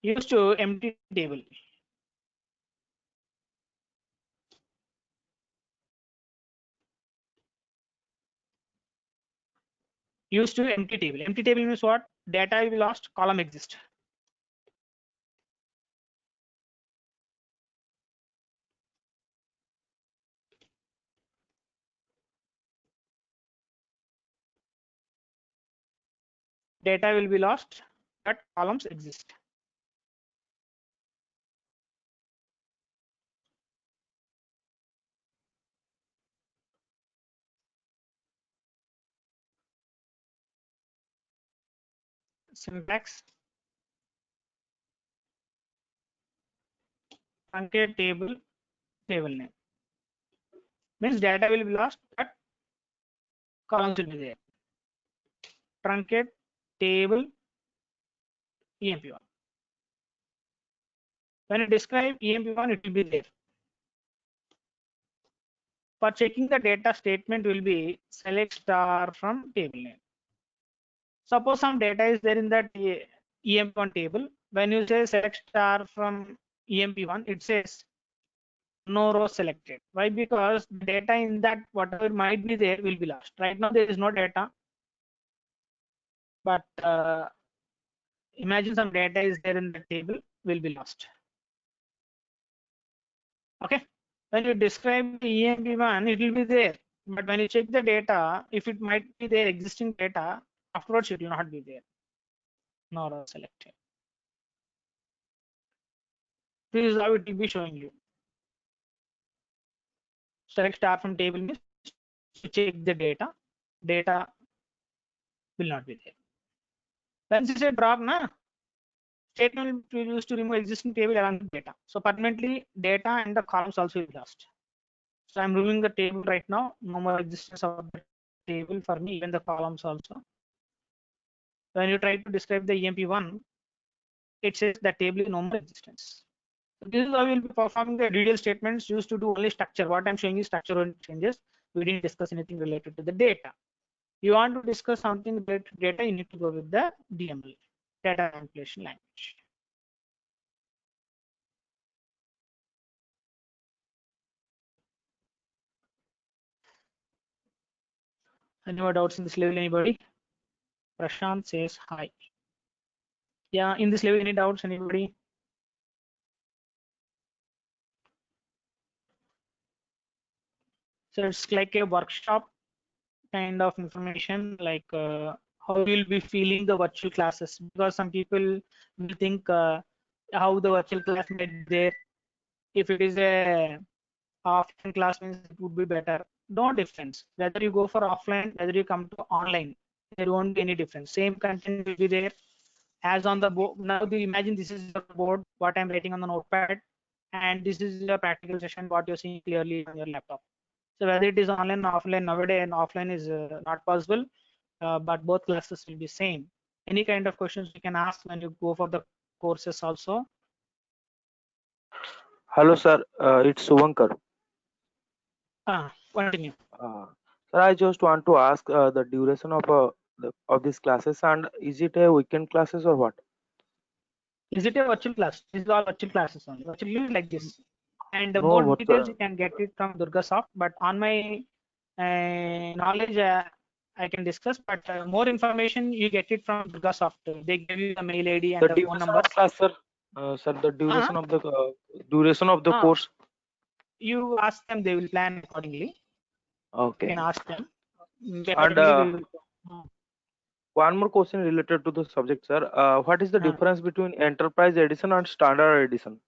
Used to empty table. Used to empty table. Empty table means what? Data will be lost, column exists. Data will be lost, but columns exist. Syntax. Truncate table, table name. Means data will be lost, but columns will be there. Truncate table EMP1. When you describe EMP1, it will be there. For checking the data, statement will be select star from table name. Suppose some data is there in that EMP1 table. When you say select star from EMP1, it says no row selected. Why? Because data in that whatever might be there will be lost. Right now there is no data, but imagine some data is there in the table will be lost. Okay. When you describe the EMP1, it will be there. But when you check the data, if it might be there existing data, afterwards it will not be there. No row selected. This is how it will be showing you. Select star from table means to check the data. Data will not be there. When you say drop, statement will use to remove existing table along with data. So permanently data and the columns also will be lost. So I'm removing the table right now. No more existence of the table for me, even the columns also. When you try to describe the EMP1, it says that table is no more existence. So this is how we'll be performing the DDL statements used to do only structure. What I'm showing is structural changes. We didn't discuss anything related to the data. You want to discuss something related to data, you need to go with the DML, data manipulation language. Any more doubts in this level, anybody? Prashant says hi. Yeah, in this level, any doubts, anybody? So it's like a workshop kind of information, like how you'll be feeling the virtual classes, because some people will think how the virtual class might be there. If it is a offline class means it would be better. No difference. Whether you go for offline, whether you come to online, there won't be any difference. Same content will be there as on the board. Now do you imagine this is the board, what I'm writing on the notepad, and this is the practical session, what you're seeing clearly on your laptop. So whether it is online or offline, nowadays and offline is not possible, but both classes will be same. Any kind of questions you can ask when you go for the courses also. Hello, sir. It's Suvankar. Continue. Sir, I just want to ask the duration of these classes, and is it a weekend classes or what? Is it a virtual class? This is all virtual classes only. Virtually like this. And No, more what details you can get it from DurgaSoft, but on my knowledge I can discuss, but more information you get it from DurgaSoft. They give you the mail ID and the the phone duration numbers. of class, sir? Sir, the duration of the Uh, course. you ask them, they will plan accordingly. You Okay. can ask them. And Accordingly, we will. one more question related to the subject, sir. What is the difference between enterprise edition and standard edition?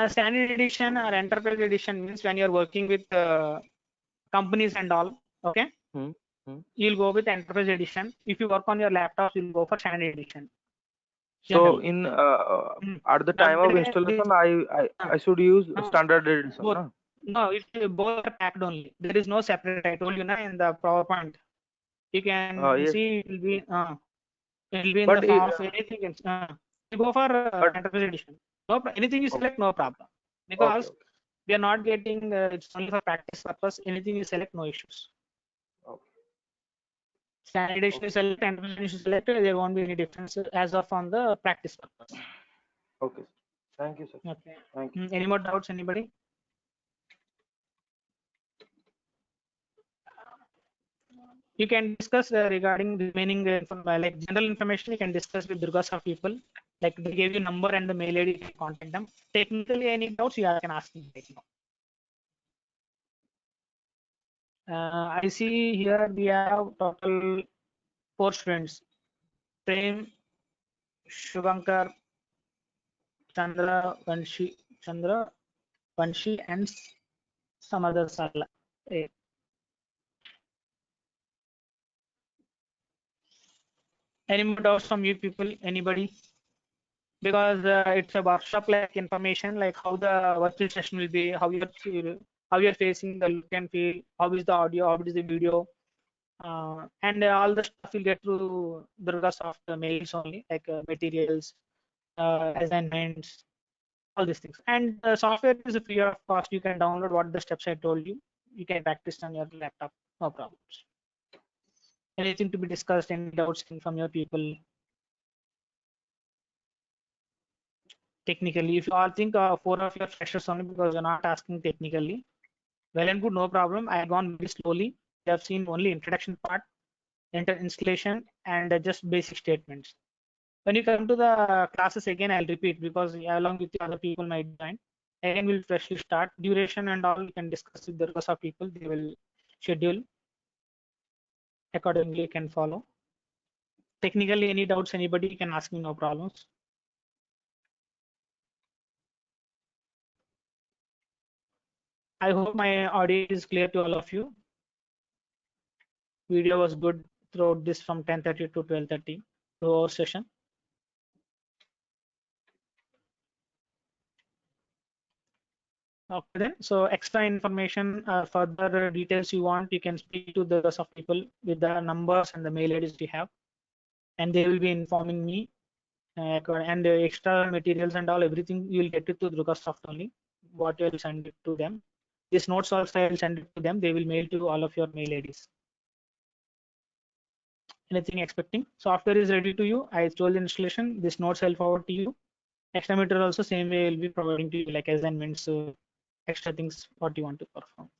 Standard edition or enterprise edition means when you're working with companies and all, okay, you'll go with enterprise edition. If you work on your laptop, you'll go for standard edition. So Generally. in at the time of installation, I should use standard edition. Both. No? No, it's both are packed only. There is no separate. I told you na in the PowerPoint. You can Yes. see it will be in But the form of anything. You go for enterprise edition. No, anything you select, no problem. Because okay. we are not getting it's only for practice purpose. Anything you select, no issues. Okay. Standard edition is select, enterprise edition is selected. There won't be any difference as of on the practice purpose. Okay. Thank you, sir. Okay. Thank you. Any more doubts, anybody? You can discuss regarding remaining like general information. You can discuss with DurgaSoft people. Like they gave you number and the mail ID. You can contact them. Technically, any doubts you can ask me right now. I see here we have total 4 students: Prem, Shubhankar, Chandra, Vanshi, and some others. Any more doubts from you people? Anybody? Because it's a workshop like information, like how the virtual session will be, how you're facing the look and feel, how is the audio, how is the video, and all the stuff you'll get through DurgaSoft mails only, like materials, assignments, all these things. And the software is free of cost. You can download what the steps I told you. You can practice on your laptop, no problems. Anything to be discussed? Any doubts from your people? Technically, if you all think 4 of your freshers only because you're not asking technically, well and good, no problem. I have gone very slowly. You have seen only introduction part, installation, and just basic statements. When you come to the classes again, I'll repeat because along with the other people might join. Again, we'll freshly start. Duration and all you can discuss with the rest of people. They will schedule accordingly. You can follow. Technically, any doubts, anybody can ask me, no problems. I hope my audio is clear to all of you. Video was good throughout this from 10:30 to 12:30 2-hour session. Okay then, so extra information, further details you want, you can speak to the rest of people with the numbers and the mail IDs we have, and they will be informing me. And extra materials and all, everything you will get it to DurgaSoft only. What you will send it to them. These notes also I will send it to them. They will mail to all of your mail IDs. Anything expecting? Software is ready to you. I told the installation. This notes I'll forward to you. Extra material also same way will be providing to you, like assignments, extra things what you want to perform.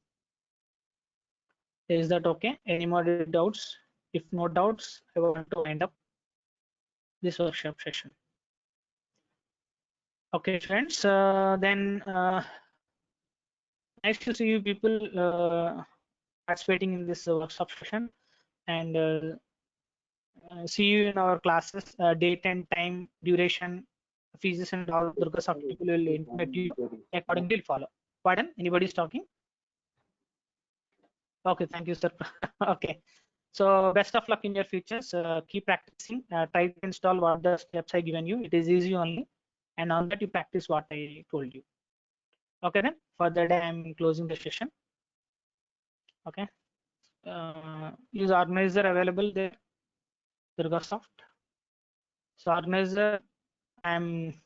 Is that okay? Any more doubts? If no doubts, I want to wind up this workshop session. Okay, friends. Then nice to see you people participating in this workshop session, and see you in our classes. Date and time, duration, fees, and all. DurgaSoft people will inform you accordingly. Follow. Pardon? Anybody is talking? Okay, thank you, sir. Okay. So best of luck in your futures. Keep practicing. Try to install what the steps I given you. It is easy only, and on that you practice what I told you. Okay then. For the day, I'm closing the session. Okay. Is organizer available there? DurgaSoft. So organizer, I'm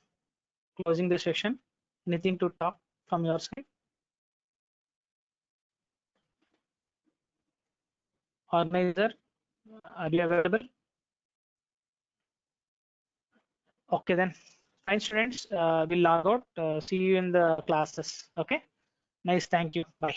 closing the session. Anything to talk from your side? Organizer, are you available? Okay then. Fine, students. We'll log out. See you in the classes. Okay. Nice. Thank you. Bye.